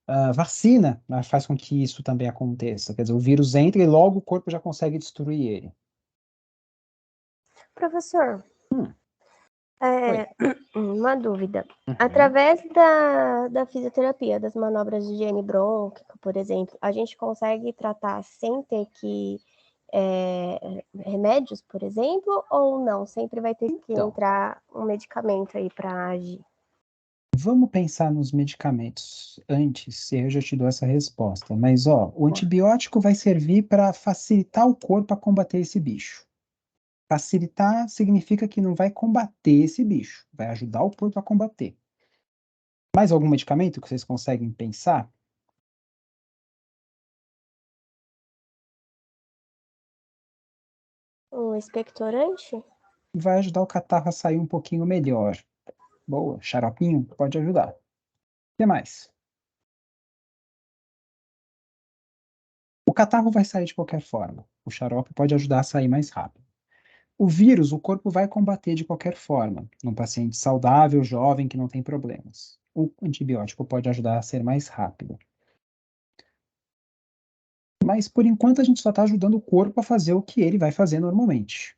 A vacina, né, faz com que isso também aconteça. Quer dizer, o vírus entra e logo o corpo já consegue destruir ele.
Professor, uma dúvida.
Uhum.
Através da fisioterapia, das manobras de higiene brônquica, por exemplo, a gente consegue tratar sem ter que remédios, por exemplo, ou não? Sempre vai ter que
Então.
entrar um medicamento aí para agir.
Vamos pensar nos medicamentos antes, e eu já te dou essa resposta. Mas, ó, o antibiótico vai servir para facilitar o corpo a combater esse bicho. Facilitar significa que não vai combater esse bicho, vai ajudar o corpo a combater. Mais algum medicamento que vocês conseguem pensar?
Um expectorante?
Vai ajudar o catarro a sair um pouquinho melhor. Boa, xaropinho pode ajudar. O que mais? O catarro vai sair de qualquer forma. O xarope pode ajudar a sair mais rápido. O vírus, o corpo vai combater de qualquer forma, num paciente saudável, jovem, que não tem problemas. O antibiótico pode ajudar a ser mais rápido. Mas, por enquanto, a gente só está ajudando o corpo a fazer o que ele vai fazer normalmente.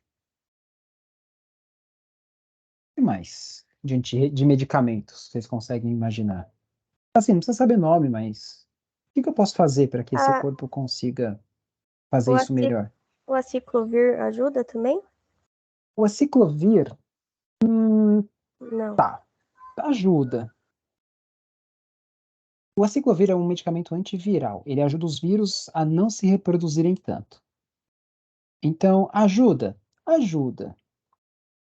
O que mais de medicamentos vocês conseguem imaginar? Assim, não precisa saber nome, mas o que eu posso fazer para que esse
Ah,
corpo consiga fazer
o,
isso
aci-
melhor?
o aciclovir ajuda também?
O aciclovir,
Não.
tá, ajuda. O aciclovir é um medicamento antiviral. Ele ajuda os vírus a não se reproduzirem tanto. Então, ajuda.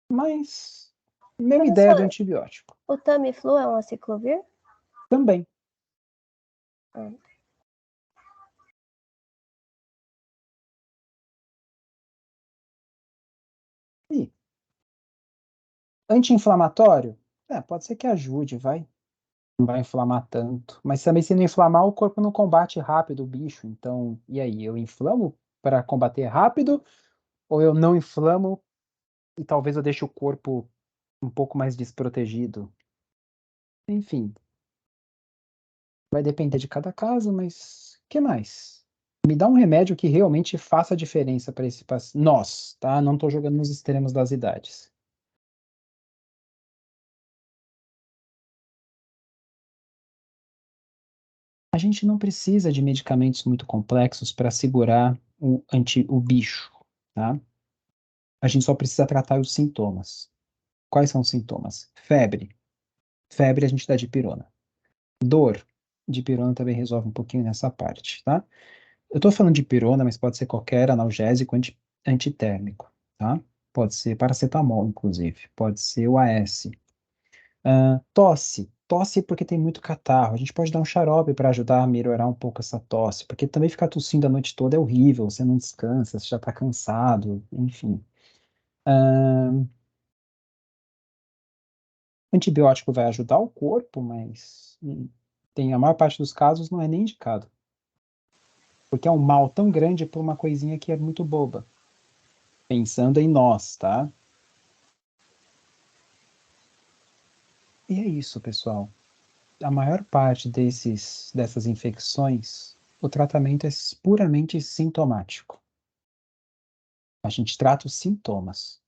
Mas, mesma ideia do
Professor,
antibiótico.
o Tamiflu é um aciclovir?
Também.
Ah.
E anti-inflamatório? Pode ser que ajude, vai. Não vai inflamar tanto. Mas também, se não inflamar, o corpo não combate rápido o bicho. Então, e aí? Eu inflamo para combater rápido? Ou eu não inflamo e talvez eu deixe o corpo um pouco mais desprotegido? Enfim, vai depender de cada caso, mas o que mais? Me dá um remédio que realmente faça diferença para esse paciente. Nós, tá? Não estou jogando nos extremos das idades. A gente não precisa de medicamentos muito complexos para segurar o bicho, tá? A gente só precisa tratar os sintomas. Quais são os sintomas? Febre. Febre a gente dá dipirona. Dor. Dipirona também resolve um pouquinho nessa parte, tá? Eu tô falando de dipirona, mas pode ser qualquer analgésico antitérmico, tá? Pode ser paracetamol, inclusive. Pode ser o AS. Tosse. Tosse porque tem muito catarro. A gente pode dar um xarope para ajudar a melhorar um pouco essa tosse, porque também ficar tossindo a noite toda é horrível. Você não descansa, você já tá cansado, enfim. Antibiótico vai ajudar o corpo, mas tem a maior parte dos casos não é nem indicado. Porque é um mal tão grande por uma coisinha que é muito boba. Pensando em nós, tá? E é isso, pessoal. A maior parte dessas infecções, o tratamento é puramente sintomático. A gente trata os sintomas.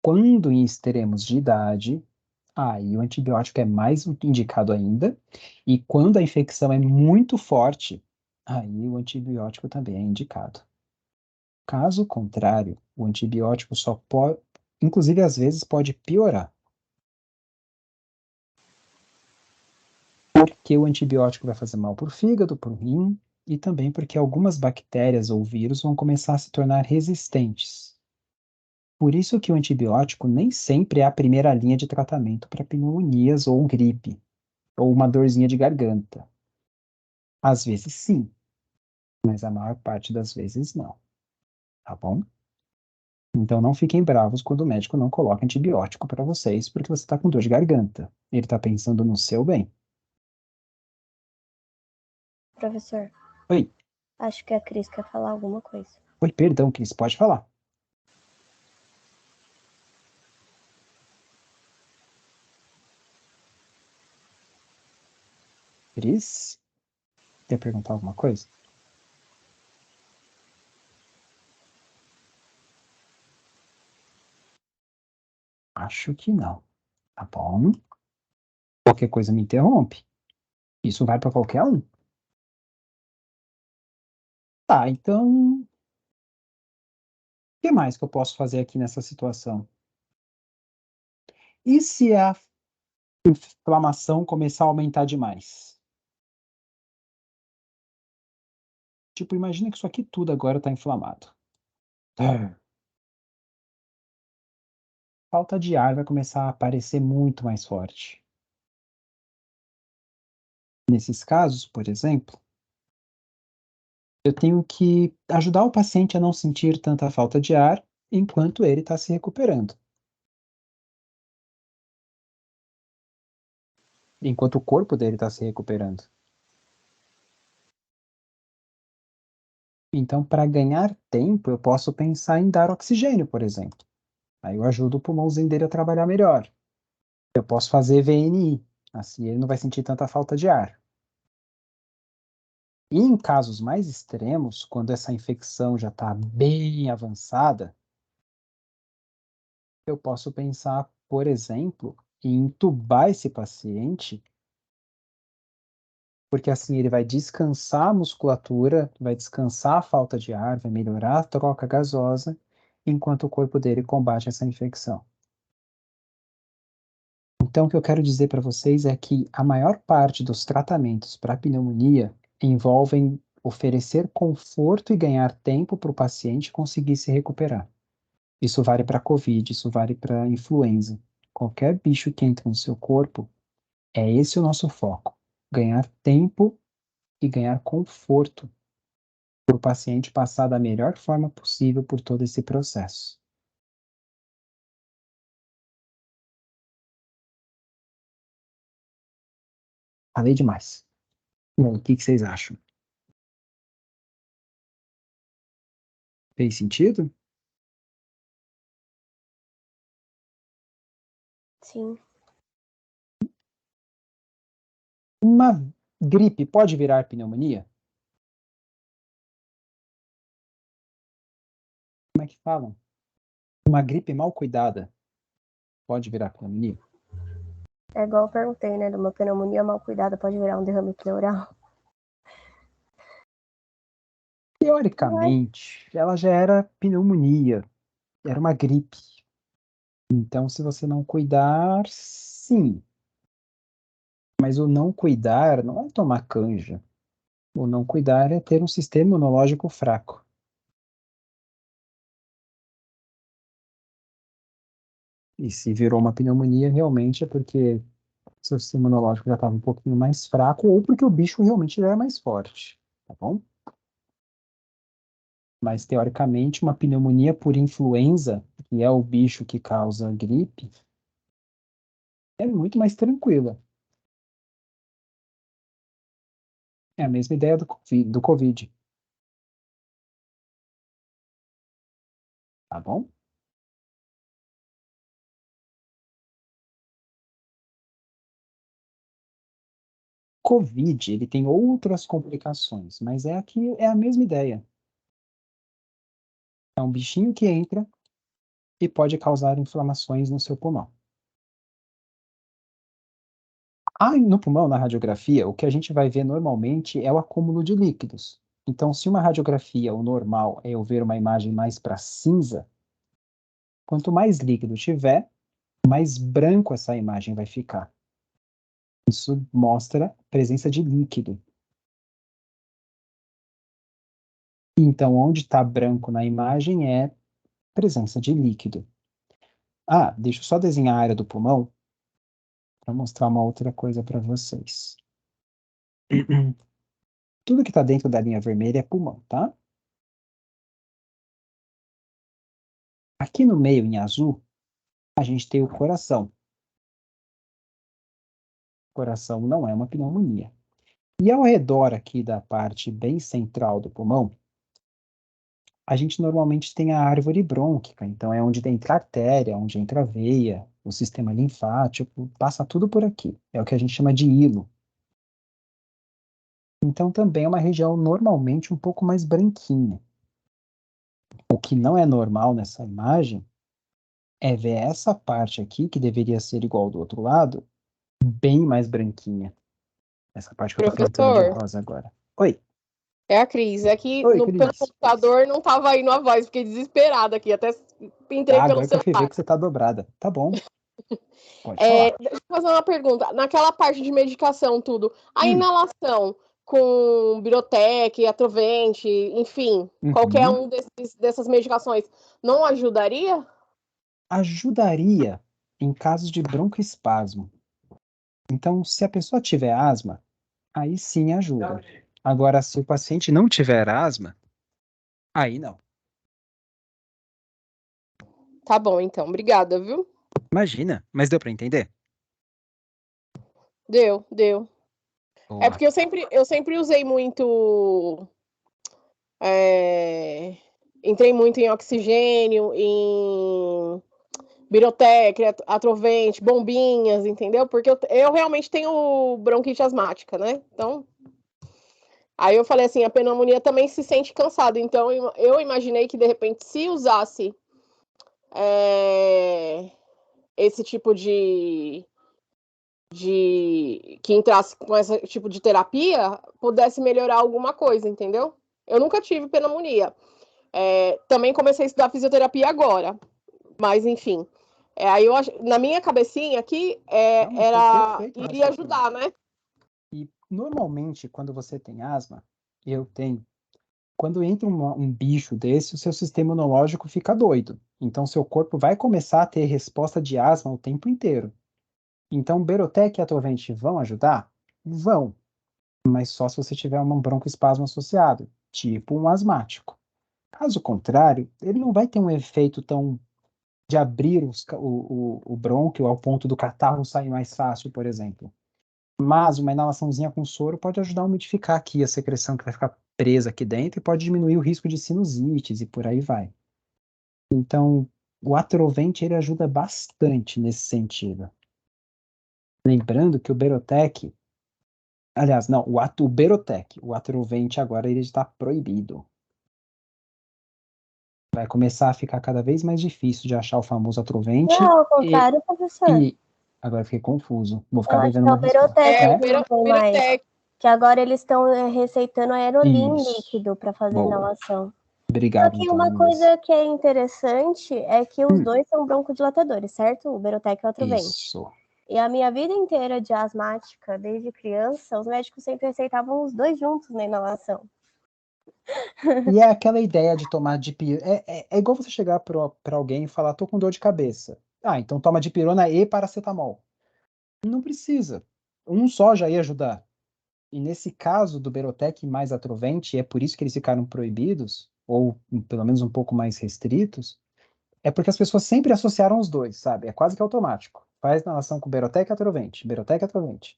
Quando em extremos de idade, aí o antibiótico é mais indicado ainda. E quando a infecção é muito forte, aí o antibiótico também é indicado. Caso contrário, o antibiótico só pode, inclusive às vezes pode piorar. Porque o antibiótico vai fazer mal para o fígado, para o rim, e também porque algumas bactérias ou vírus vão começar a se tornar resistentes. Por isso que o antibiótico nem sempre é a primeira linha de tratamento para pneumonias ou gripe, ou uma dorzinha de garganta. Às vezes sim, mas a maior parte das vezes não, tá bom? Então não fiquem bravos quando o médico não coloca antibiótico para vocês porque você está com dor de garganta. Ele está pensando no seu bem.
Professor,
Oi,
acho que a Cris quer falar alguma coisa.
oi, perdão, Cris, pode falar. Cris, quer perguntar alguma coisa? Acho que não. Tá bom? Qualquer coisa me interrompe. Isso vai para qualquer um. Tá, então, o que mais que eu posso fazer aqui nessa situação? E se a inflamação começar a aumentar demais? Tipo, imagina que isso aqui tudo agora está inflamado. Falta de ar vai começar a aparecer muito mais forte. Nesses casos, por exemplo, eu tenho que ajudar o paciente a não sentir tanta falta de ar enquanto ele está se recuperando. Enquanto o corpo dele está se recuperando. Então, para ganhar tempo, eu posso pensar em dar oxigênio, por exemplo. Aí eu ajudo o pulmãozinho dele a trabalhar melhor. Eu posso fazer VNI, assim ele não vai sentir tanta falta de ar. E em casos mais extremos, quando essa infecção já está bem avançada, eu posso pensar, por exemplo, em entubar esse paciente, porque assim ele vai descansar a musculatura, vai descansar a falta de ar, vai melhorar a troca gasosa, enquanto o corpo dele combate essa infecção. Então, o que eu quero dizer para vocês é que a maior parte dos tratamentos para pneumonia envolvem oferecer conforto e ganhar tempo para o paciente conseguir se recuperar. Isso vale para COVID, isso vale para influenza. Qualquer bicho que entra no seu corpo, é esse o nosso foco: ganhar tempo e ganhar conforto para o paciente passar da melhor forma possível por todo esse processo. Falei demais. E aí, o que vocês acham? Fez sentido?
Sim.
Uma gripe pode virar pneumonia? Como é que falam? Uma gripe mal cuidada pode virar pneumonia?
É igual eu perguntei, né? De uma pneumonia mal cuidada pode virar um derrame pleural.
Teoricamente, ela já era pneumonia, era uma gripe. Então, se você não cuidar, sim. Mas o não cuidar não é tomar canja. O não cuidar é ter um sistema imunológico fraco. E se virou uma pneumonia, realmente é porque seu sistema imunológico já estava um pouquinho mais fraco ou porque o bicho realmente já era mais forte, tá bom? Mas, teoricamente, uma pneumonia por influenza, que é o bicho que causa gripe, é muito mais tranquila. É a mesma ideia do COVID, tá bom? COVID, ele tem outras complicações, mas é a mesma ideia. É um bichinho que entra e pode causar inflamações no seu pulmão. Ah, no pulmão, na radiografia, o que a gente vai ver normalmente é o acúmulo de líquidos. Então, se uma radiografia, o normal é eu ver uma imagem mais para cinza, quanto mais líquido tiver, mais branco essa imagem vai ficar. Isso mostra presença de líquido. Então, onde está branco na imagem é presença de líquido. Ah, deixa eu só desenhar a área do pulmão para mostrar uma outra coisa para vocês. Tudo que está dentro da linha vermelha é pulmão, tá? Aqui no meio, em azul, a gente tem o coração. O coração não é uma pneumonia. E ao redor aqui da parte bem central do pulmão, a gente normalmente tem a árvore brônquica. Então é onde entra a artéria, onde entra a veia, o sistema linfático, passa tudo por aqui. É o que a gente chama de hilo. Então também é uma região normalmente um pouco mais branquinha. O que não é normal nessa imagem é ver essa parte aqui, que deveria ser igual do outro lado, bem mais branquinha. Essa parte que eu tô pintando de
Professor,
rosa agora. Oi.
É a Cris. É que
Oi,
pelo
Cris.
computador não tava indo a voz, fiquei desesperada aqui. Até entrei
Tá,
pelo
agora que eu fui ver
celular.
que você tá dobrada. Tá bom, pode falar.
Deixa eu fazer uma pergunta. Naquela parte de medicação, tudo, a
Hum,
inalação com Birotec, Atrovente, enfim, qualquer
uhum.
dessas medicações, não ajudaria?
Ajudaria em casos de broncoespasmo. Então, se a pessoa tiver asma, aí sim ajuda. Agora, se o paciente não tiver asma, aí não.
Tá bom, então. Obrigada, viu?
Imagina, mas deu para entender?
Deu. É
Boa.
porque eu sempre usei muito. Entrei muito em oxigênio, em Birotec, Atrovente, bombinhas, entendeu? Porque eu realmente tenho bronquite asmática, né? Então, aí eu falei assim, a pneumonia também se sente cansado. Então, eu imaginei que, de repente, se usasse esse tipo que entrasse com esse tipo de terapia, pudesse melhorar alguma coisa, entendeu? Eu nunca tive pneumonia. Também comecei a estudar fisioterapia agora, mas enfim. Aí na minha cabecinha aqui,
Não, mas foi perfeito o
iria
raciocínio.
ajudar, né?
E normalmente, quando você tem asma, eu tenho. Quando entra um bicho desse, o seu sistema imunológico fica doido. Então, seu corpo vai começar a ter resposta de asma o tempo inteiro. Então, Berotec e Atrovente vão ajudar? Vão, mas só se você tiver um broncoespasmo associado, tipo um asmático. Caso contrário, ele não vai ter um efeito tão de abrir o brônquio ao ponto do catarro sair mais fácil, por exemplo. Mas uma inalaçãozinha com soro pode ajudar a umidificar aqui a secreção que vai ficar presa aqui dentro e pode diminuir o risco de sinusites e por aí vai. Então, o Atrovente ele ajuda bastante nesse sentido. Lembrando que o Berotec, aliás, não, o Berotec, o Atrovente agora ele está proibido. Vai começar a ficar cada vez mais difícil de achar o famoso Atrovente
Não, ao
e,
contrário, professor.
e agora eu fiquei confuso. Vou ficar
Eu acho
devendo
que é
uma
o
resposta.
Berotec
O
que não tem mais.
Birotec.
Que agora eles estão receitando aerolim
Isso.
líquido para fazer
Boa.
inalação. Só
Obrigado,
que
então,
uma
Luiz.
coisa que é interessante é que os
Hum,
dois são broncodilatadores, certo? O Berotec e o Atrovente.
isso.
E a minha vida inteira de asmática, desde criança, os médicos sempre receitavam os dois juntos na inalação.
E é aquela ideia de tomar dipirona. É igual você chegar para alguém e falar, tô com dor de cabeça. Ah, então toma dipirona e paracetamol. Não precisa. Um só já ia ajudar. E nesse caso do Berotec mais Atrovente, é por isso que eles ficaram proibidos, ou pelo menos um pouco mais restritos, é porque as pessoas sempre associaram os dois, sabe? É quase que automático. Faz inalação com Berotec e Atrovente, Berotec e Atrovente.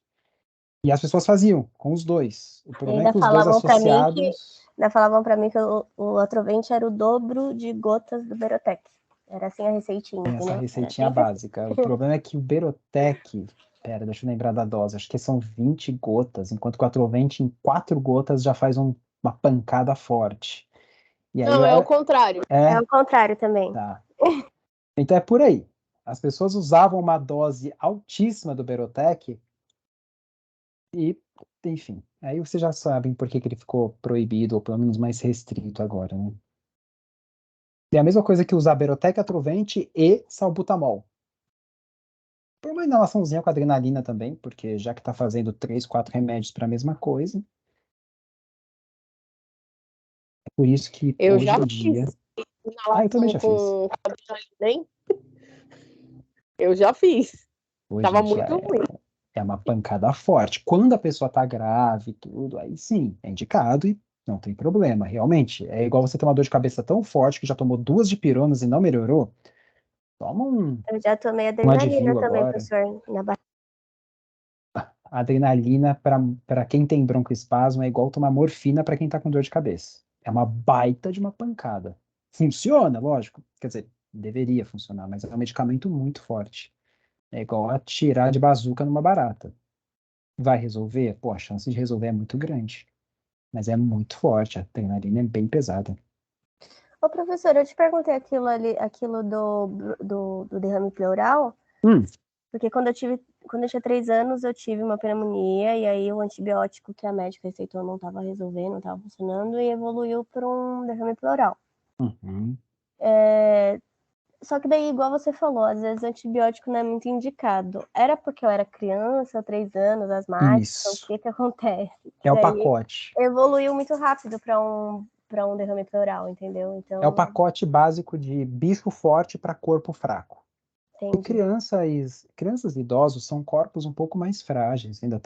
E as pessoas faziam com os dois. O
E
problema é que os dois associados.
ainda falavam para mim que o Atrovente era o dobro de gotas do Berotec. Era assim a receitinha,
Tem essa
entendeu? Era
receitinha
sempre assim.
básica. O problema é que o Berotec, pera, deixa eu lembrar da dose, acho que são 20 gotas, enquanto que o Atrovente em 4 gotas já faz uma pancada forte. E aí
Não, é o contrário.
É
é,
o contrário também.
tá. Então é por aí. As pessoas usavam uma dose altíssima do Berotec e, enfim, aí vocês já sabem por que que ele ficou proibido, ou pelo menos mais restrito agora, né? É a mesma coisa que usar Berotec, Atrovente e salbutamol. Por uma inalaçãozinha com adrenalina também, porque já que tá fazendo 3, 4 remédios para a mesma coisa, é por isso que
Eu
hoje
já
em
fiz
dia. Ah, eu também
inalação
já fiz.
com adrenalina. Eu já fiz.
Hoje em
Tava
dia
muito ruim.
é uma pancada forte. Quando a pessoa tá grave e tudo, aí sim, é indicado e não tem problema, realmente. É igual você ter uma dor de cabeça tão forte que já tomou 2 dipironas e não melhorou. Toma
Eu já tomei
um
adrenalina
Advil
também,
agora.
professor, na barriga.
A adrenalina para quem tem broncoespasmo é igual tomar morfina para quem tá com dor de cabeça. É uma baita de uma pancada. Funciona, lógico. Quer dizer, deveria funcionar, mas é um medicamento muito forte. É igual atirar de bazuca numa barata. Vai resolver? Pô, a chance de resolver é muito grande. Mas é muito forte, a adrenalina é bem pesada.
Ô, professor, eu te perguntei aquilo ali, aquilo do derrame pleural.
Hum,
Porque quando eu tinha 3 anos, eu tive uma pneumonia, e aí o antibiótico que a médica receitou não estava resolvendo, não estava funcionando, e evoluiu para um derrame pleural.
Uhum.
Só que daí, igual você falou, às vezes o antibiótico não é muito indicado. Era porque eu era criança, 3 anos, asmática, o
Isso.
que acontece?
É o
Daí
pacote.
evoluiu muito rápido para um derrame pleural, entendeu?
É o
Então,
pacote básico de bicho forte para corpo fraco. E
entendi.
crianças e idosos são corpos um pouco mais frágeis, ainda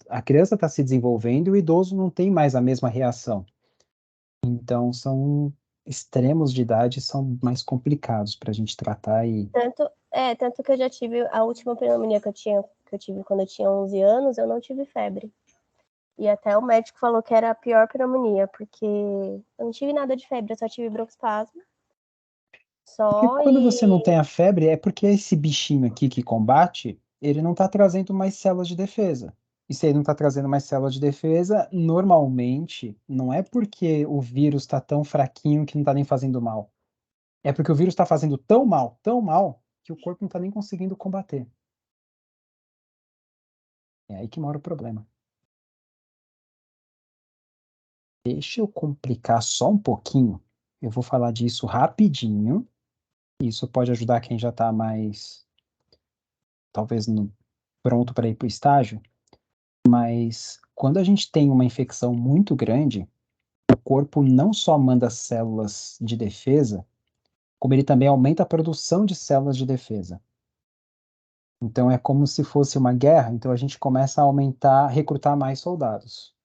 a criança está se desenvolvendo e o idoso não tem mais a mesma reação. Então, são extremos de idade, são mais complicados para a gente tratar e
Tanto que eu já tive a última pneumonia que eu tive quando eu tinha 11 anos, eu não tive febre. E até o médico falou que era a pior pneumonia, porque eu não tive nada de febre, eu só tive broncoespasmo.
porque
Só
quando você não
e
tem a febre, é porque esse bichinho aqui que combate, ele não está trazendo mais células de defesa. E se ele não está trazendo mais células de defesa, normalmente não é porque o vírus está tão fraquinho que não está nem fazendo mal. É porque o vírus está fazendo tão mal, que o corpo não está nem conseguindo combater. É aí que mora o problema. Deixa eu complicar só um pouquinho. Eu vou falar disso rapidinho. Isso pode ajudar quem já está mais, talvez, pronto para ir para o estágio. Mas quando a gente tem uma infecção muito grande, o corpo não só manda células de defesa, como ele também aumenta a produção de células de defesa. Então é como se fosse uma guerra, então a gente começa a aumentar, recrutar mais soldados.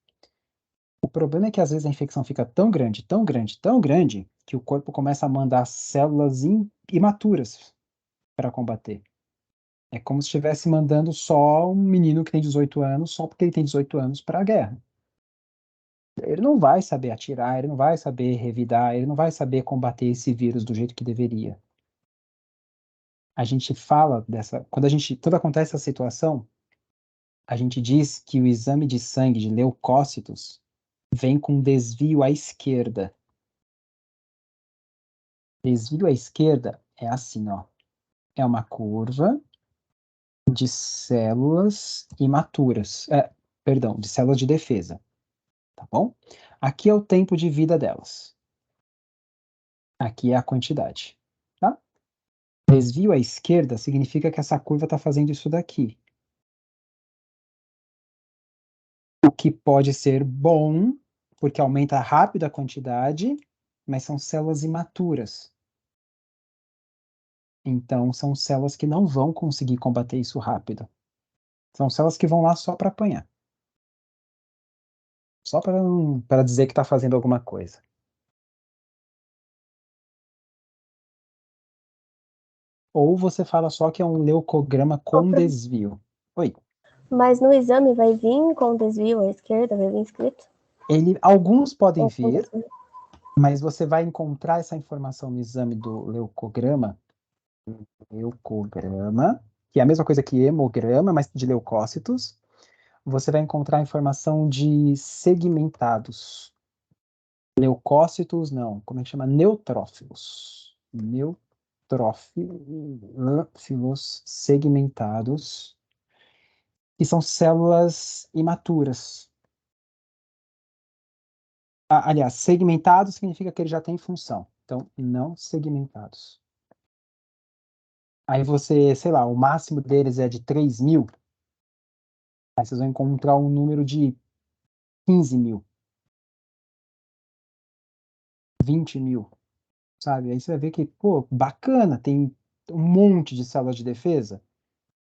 O problema é que às vezes a infecção fica tão grande, tão grande, tão grande, que o corpo começa a mandar células imaturas para combater. É como se estivesse mandando só um menino que tem 18 anos, só porque ele tem 18 anos para a guerra. Ele não vai saber atirar, ele não vai saber revidar, ele não vai saber combater esse vírus do jeito que deveria. A gente fala quando acontece essa situação, a gente diz que o exame de sangue de leucócitos vem com desvio à esquerda. Desvio à esquerda é assim, ó. É uma curva de células imaturas. Perdão, de células de defesa. Tá bom? Aqui é o tempo de vida delas. Aqui é a quantidade. Tá? Desvio à esquerda significa que essa curva está fazendo isso daqui. O que pode ser bom, porque aumenta rápido a quantidade, mas são células imaturas. Então, são células que não vão conseguir combater isso rápido. São células que vão lá só para apanhar. Só para dizer que está fazendo alguma coisa. Ou você fala só que é um leucograma com desvio. Oi.
Mas no exame vai vir com desvio à esquerda, vai vir escrito?
Alguns podem
Ou com
vir,
desvio?
mas você vai encontrar essa informação no exame do leucograma, que é a mesma coisa que hemograma, mas de leucócitos. Você vai encontrar a informação de segmentados. Leucócitos, não. Como é que chama? Neutrófilos. Neutrófilos segmentados, que são células imaturas. Aliás, segmentados significa que ele já tem função. Então, não segmentados. Aí você, sei lá, o máximo deles é de 3.000. Aí vocês vão encontrar um número de 15.000, 20.000, sabe? Aí você vai ver que, pô, bacana, tem um monte de células de defesa.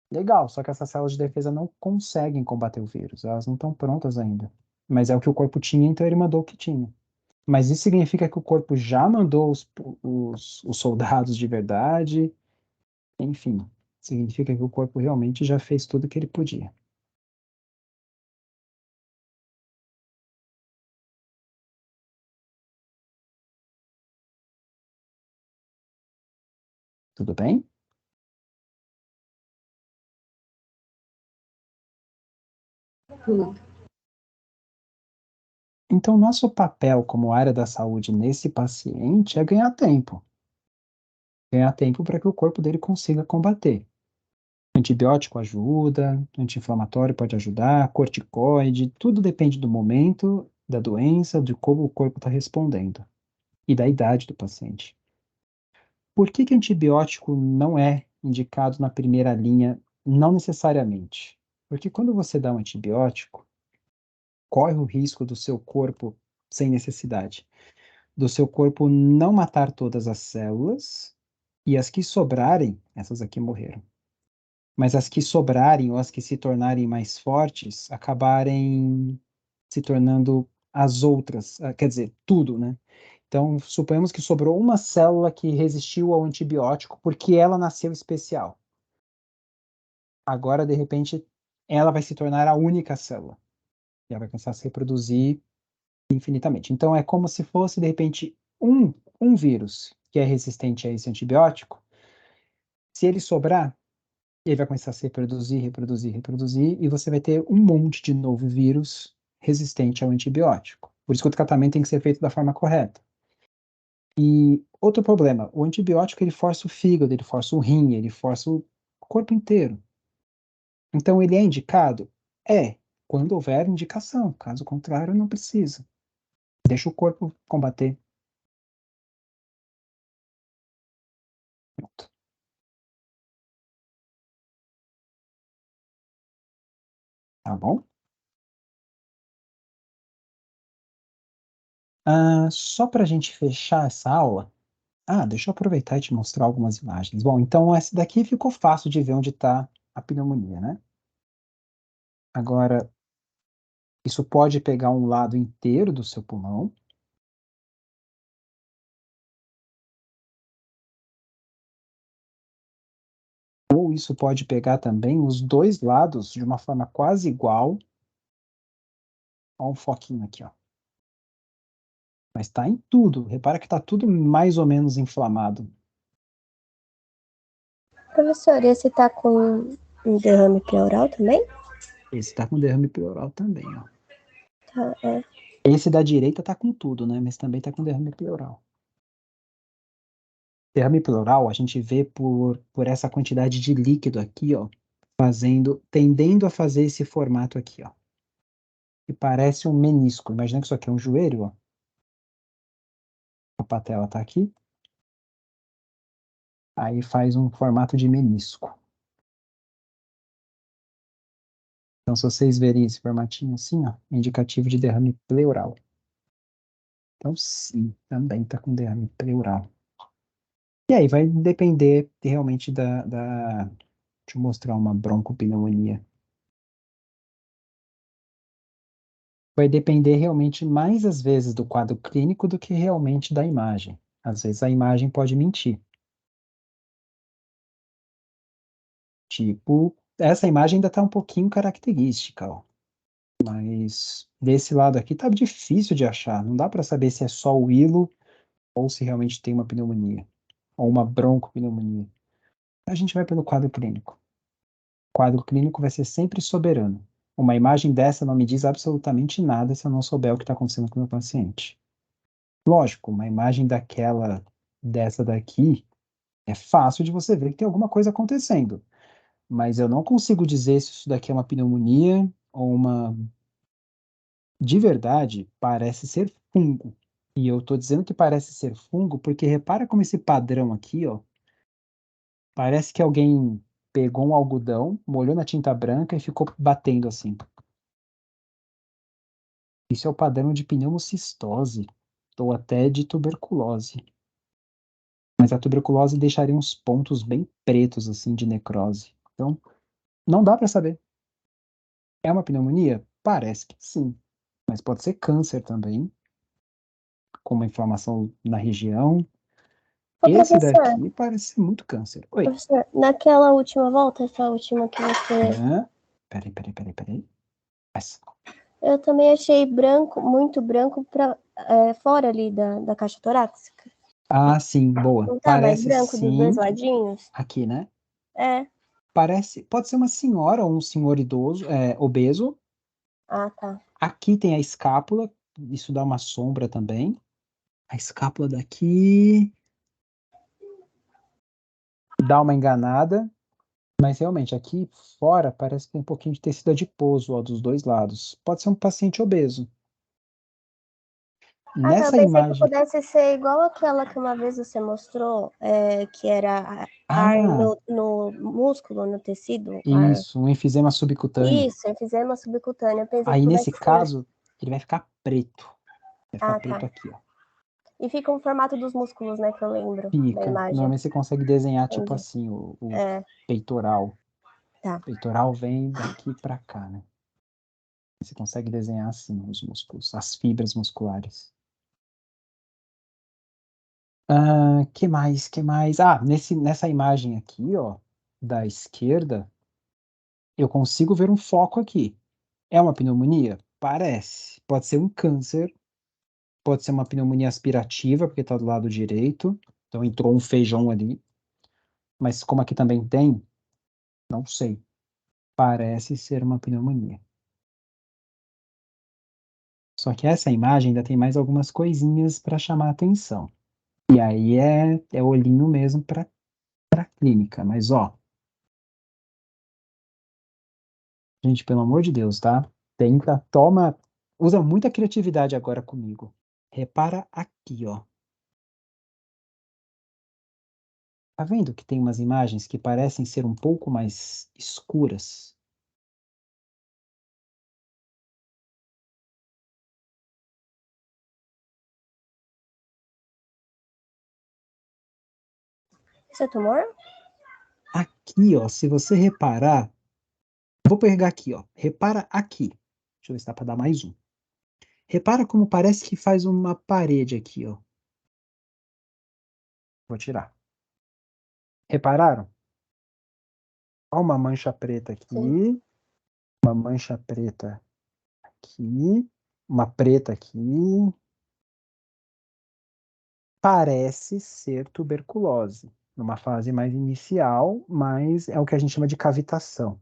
Legal, só que essas células de defesa não conseguem combater o vírus, elas não estão prontas ainda. Mas é o que o corpo tinha, então ele mandou o que tinha. Mas isso significa que o corpo já mandou os soldados de verdade, enfim, significa que o corpo realmente já fez tudo o que ele podia. Tudo bem?
Tudo.
Então, nosso papel como área da saúde nesse paciente é ganhar tempo. Ganhar tempo para que o corpo dele consiga combater. Antibiótico ajuda, anti-inflamatório pode ajudar, corticoide, tudo depende do momento, da doença, de como o corpo está respondendo e da idade do paciente. Por que que antibiótico não é indicado na primeira linha? Não necessariamente. Porque quando você dá um antibiótico, corre o risco do seu corpo, sem necessidade, do seu corpo não matar todas as células e as que sobrarem, essas aqui morreram. Mas as que sobrarem ou as que se tornarem mais fortes, acabarem se tornando as outras, quer dizer, tudo, né? Então, suponhamos que sobrou uma célula que resistiu ao antibiótico porque ela nasceu especial. Agora, de repente, ela vai se tornar a única célula. E ela vai começar a se reproduzir infinitamente. Então, é como se fosse, de repente, um vírus que é resistente a esse antibiótico. Se ele sobrar, ele vai começar a se reproduzir, reproduzir, reproduzir, e você vai ter um monte de novo vírus resistente ao antibiótico. Por isso que o tratamento tem que ser feito da forma correta. E outro problema, o antibiótico ele força o fígado, ele força o rim, ele força o corpo inteiro. Então ele é indicado? É, quando houver indicação. Caso contrário, não precisa. Deixa o corpo combater. Pronto. Tá bom? Só para a gente fechar essa aula. Deixa eu aproveitar e te mostrar algumas imagens. Bom, então essa daqui ficou fácil de ver onde está a pneumonia, né? Agora, isso pode pegar um lado inteiro do seu pulmão. Ou isso pode pegar também os dois lados de uma forma quase igual. Olha um foquinho aqui, ó. Mas está em tudo. Repara que está tudo mais ou menos inflamado.
Professor, esse tá com um derrame pleural também?
Esse está com derrame pleural também, ó.
Tá, é.
Esse da direita está com tudo, né? Mas também está com derrame pleural. Derrame pleural a gente vê por essa quantidade de líquido aqui, ó, tendendo a fazer esse formato aqui, ó. Que parece um menisco. Imagina que isso aqui é um joelho, ó. A patela tá aqui. Aí faz um formato de menisco. Então, se vocês verem esse formatinho assim, ó, é indicativo de derrame pleural. Então, sim, também tá com derrame pleural. E aí vai depender realmente Deixa eu mostrar uma broncopneumonia. Vai depender realmente mais, às vezes, do quadro clínico do que realmente da imagem. Às vezes a imagem pode mentir. Tipo, essa imagem ainda está um pouquinho característica, ó. Mas desse lado aqui tá difícil de achar. Não dá para saber se é só o hilo ou se realmente tem uma pneumonia. Ou uma broncopneumonia. A gente vai pelo quadro clínico. O quadro clínico vai ser sempre soberano. Uma imagem dessa não me diz absolutamente nada se eu não souber o que está acontecendo com o meu paciente. Lógico, uma imagem dessa daqui, é fácil de você ver que tem alguma coisa acontecendo. Mas eu não consigo dizer se isso daqui é uma pneumonia ou uma. De verdade, parece ser fungo. E eu tô dizendo que parece ser fungo porque repara como esse padrão aqui, ó. Parece que alguém pegou um algodão, molhou na tinta branca e ficou batendo assim. Isso é o padrão de pneumocistose, ou até de tuberculose. Mas a tuberculose deixaria uns pontos bem pretos, assim, de necrose. Então, não dá para saber. É uma pneumonia? Parece que sim. Mas pode ser câncer também, com uma inflamação na região.
Ô,
Esse
professor,
daqui parece ser muito câncer. Oi.
professor, naquela última volta, essa última que você...
Peraí. Essa.
Eu também achei branco, muito branco, fora ali da caixa torácica.
Sim, boa.
Não tá mais
Parece
branco dos dois
sim.
ladinhos?
Aqui, né?
É.
Pode ser uma senhora ou um senhor idoso, obeso.
Ah, tá.
Aqui tem a escápula, isso dá uma sombra também. A escápula daqui dá uma enganada. Mas realmente, aqui fora parece que tem um pouquinho de tecido adiposo, ó, dos dois lados. Pode ser um paciente obeso.
Ah, tá. Eu
Nessa
pensei que
imagem.
pudesse ser igual aquela que uma vez você mostrou, que era ar
Ah,
no músculo, no tecido. Ar.
isso, um enfisema subcutâneo.
Isso, enfisema subcutâneo. Eu pensei que
Aí, nesse
pudesse ser.
caso, ele vai ficar preto. Vai ficar
Ah,
preto
tá.
aqui, ó.
E fica o formato dos músculos, né, que eu lembro da
Fica.
imagem.
Normalmente você consegue desenhar, tipo
Entendi.
assim, o
É,
peitoral.
tá.
O peitoral vem daqui pra cá, né? Você consegue desenhar assim os músculos, as fibras musculares. Que mais? Que mais? Nessa imagem aqui, ó, da esquerda, eu consigo ver um foco aqui. É uma pneumonia? Parece. Pode ser um câncer, pode ser uma pneumonia aspirativa, porque está do lado direito. Então entrou um feijão ali. Mas como aqui também tem, não sei. Parece ser uma pneumonia. Só que essa imagem ainda tem mais algumas coisinhas para chamar a atenção. E aí é olhinho mesmo para clínica. Mas, ó, gente, pelo amor de Deus, tá? Usa muita criatividade agora comigo. Repara aqui, ó. Tá vendo que tem umas imagens que parecem ser um pouco mais escuras?
Isso é tumor?
Aqui, ó, se você reparar, vou pegar aqui, ó. Repara aqui. Deixa eu ver se dá para dar mais um. Repara como parece que faz uma parede aqui, ó. Vou tirar. Repararam? Ó, uma mancha preta aqui,
Sim.
uma mancha preta aqui, uma preta aqui. Parece ser tuberculose, numa fase mais inicial, mas é o que a gente chama de cavitação.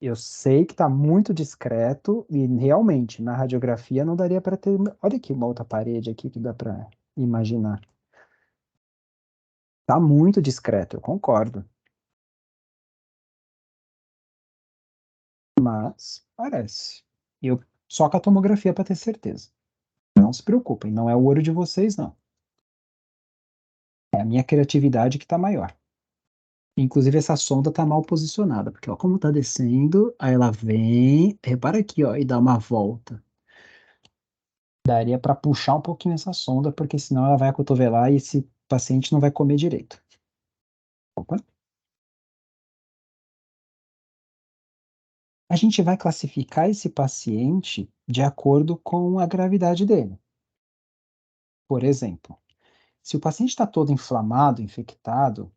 Eu sei que está muito discreto e realmente na radiografia não daria para ter. Olha aqui uma outra parede aqui que dá para imaginar. Está muito discreto, eu concordo. Mas parece. Eu só com a tomografia para ter certeza. Não se preocupem, não é o olho de vocês, não. É a minha criatividade que está maior. Inclusive, essa sonda está mal posicionada, porque ó, como está descendo, aí ela vem, repara aqui, ó, e dá uma volta. Daria para puxar um pouquinho essa sonda, porque senão ela vai acotovelar e esse paciente não vai comer direito. Opa. A gente vai classificar esse paciente de acordo com a gravidade dele. Por exemplo, se o paciente está todo inflamado, infectado,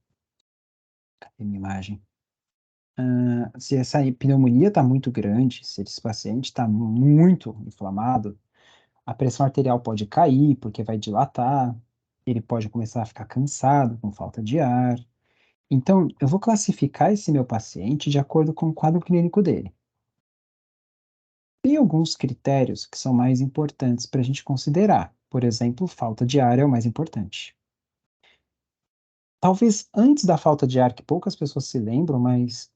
cadê minha imagem? Se essa pneumonia está muito grande, se esse paciente está muito inflamado, a pressão arterial pode cair, porque vai dilatar, ele pode começar a ficar cansado, com falta de ar. Então, eu vou classificar esse meu paciente de acordo com o quadro clínico dele. Tem alguns critérios que são mais importantes para a gente considerar. Por exemplo, falta de ar é o mais importante. Talvez antes da falta de ar, que poucas pessoas se lembram, mas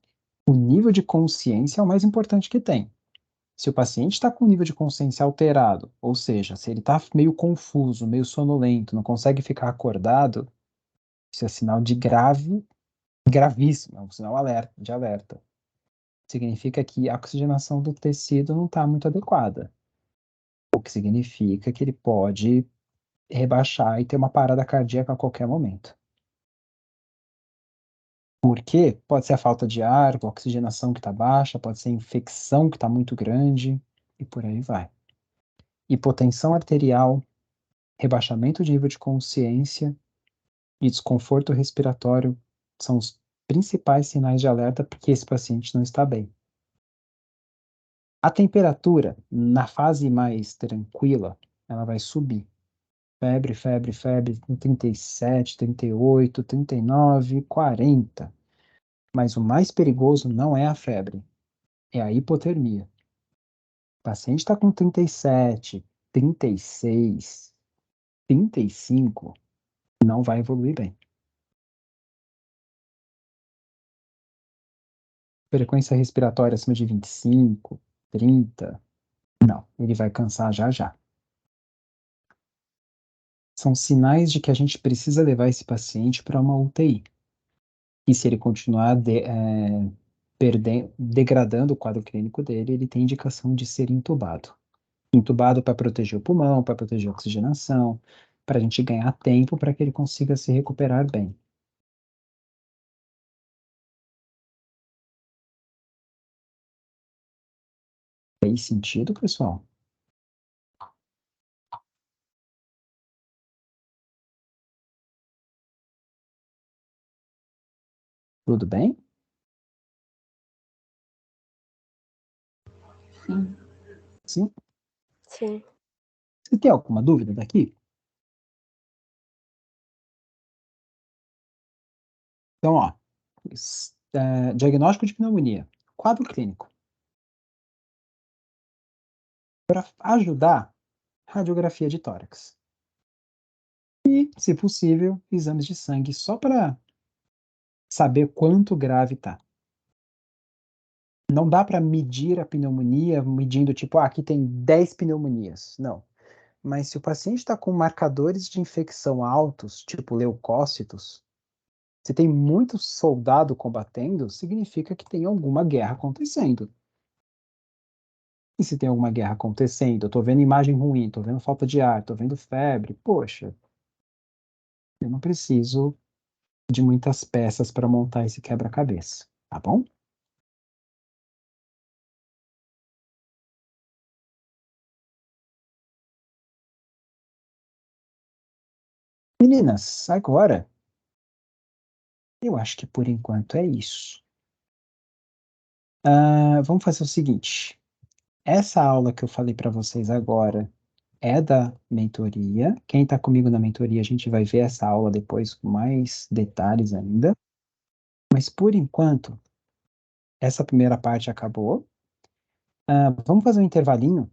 o nível de consciência é o mais importante que tem. Se o paciente está com o nível de consciência alterado, ou seja, se ele está meio confuso, meio sonolento, não consegue ficar acordado, isso é sinal de gravíssimo, é um sinal de alerta. Significa que a oxigenação do tecido não está muito adequada, o que significa que ele pode rebaixar e ter uma parada cardíaca a qualquer momento. Por quê? Pode ser a falta de ar, a oxigenação que está baixa, pode ser a infecção que está muito grande, e por aí vai. Hipotensão arterial, rebaixamento de nível de consciência e desconforto respiratório são os principais sinais de alerta porque esse paciente não está bem. A temperatura, na fase mais tranquila, ela vai subir. Febre, febre, febre, 37, 38, 39, 40. Mas o mais perigoso não é a febre, é a hipotermia. O paciente está com 37, 36, 35, não vai evoluir bem. Frequência respiratória acima de 25, 30. Não, ele vai cansar já já. São sinais de que a gente precisa levar esse paciente para uma UTI. E se ele continuar degradando o quadro clínico dele, ele tem indicação de ser intubado. Intubado para proteger o pulmão, para proteger a oxigenação, para a gente ganhar tempo para que ele consiga se recuperar bem. Fez sentido, pessoal? Tudo bem?
Sim.
Sim?
Sim.
Você tem alguma dúvida daqui? Então, ó, diagnóstico de pneumonia, quadro clínico. Para ajudar, radiografia de tórax. E, se possível, exames de sangue só para saber quanto grave tá. Não dá para medir a pneumonia medindo tipo, aqui tem 10 pneumonias. Não. Mas se o paciente está com marcadores de infecção altos, tipo leucócitos, se tem muito soldado combatendo, significa que tem alguma guerra acontecendo. E se tem alguma guerra acontecendo, eu tô vendo imagem ruim, tô vendo falta de ar, tô vendo febre, poxa, eu não preciso de muitas peças para montar esse quebra-cabeça, tá bom? Meninas, agora eu acho que por enquanto é isso. Vamos fazer o seguinte. Essa aula que eu falei para vocês agora é da mentoria. Quem está comigo na mentoria, a gente vai ver essa aula depois com mais detalhes ainda. Mas por enquanto, essa primeira parte acabou. Vamos fazer um intervalinho.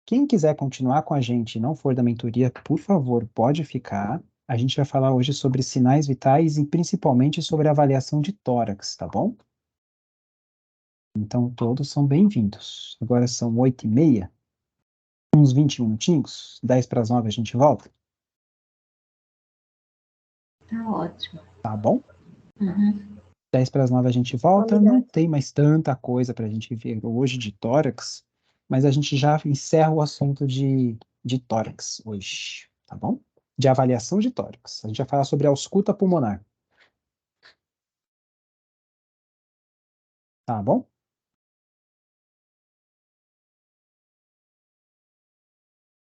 Quem quiser continuar com a gente e não for da mentoria, por favor, pode ficar. A gente vai falar hoje sobre sinais vitais e principalmente sobre avaliação de tórax, tá bom? Então, todos são bem-vindos. Agora são 8h30, uns 20 minutinhos, 10 para as 9 a gente volta,
Tá ótimo.
tá bom?
Uhum.
10 para as 9 a gente volta, não
Combinado.
tem mais tanta coisa para a gente ver hoje de tórax, mas a gente já encerra o assunto de tórax hoje, tá bom? De avaliação de tórax. A gente vai falar sobre a ausculta pulmonar, tá bom?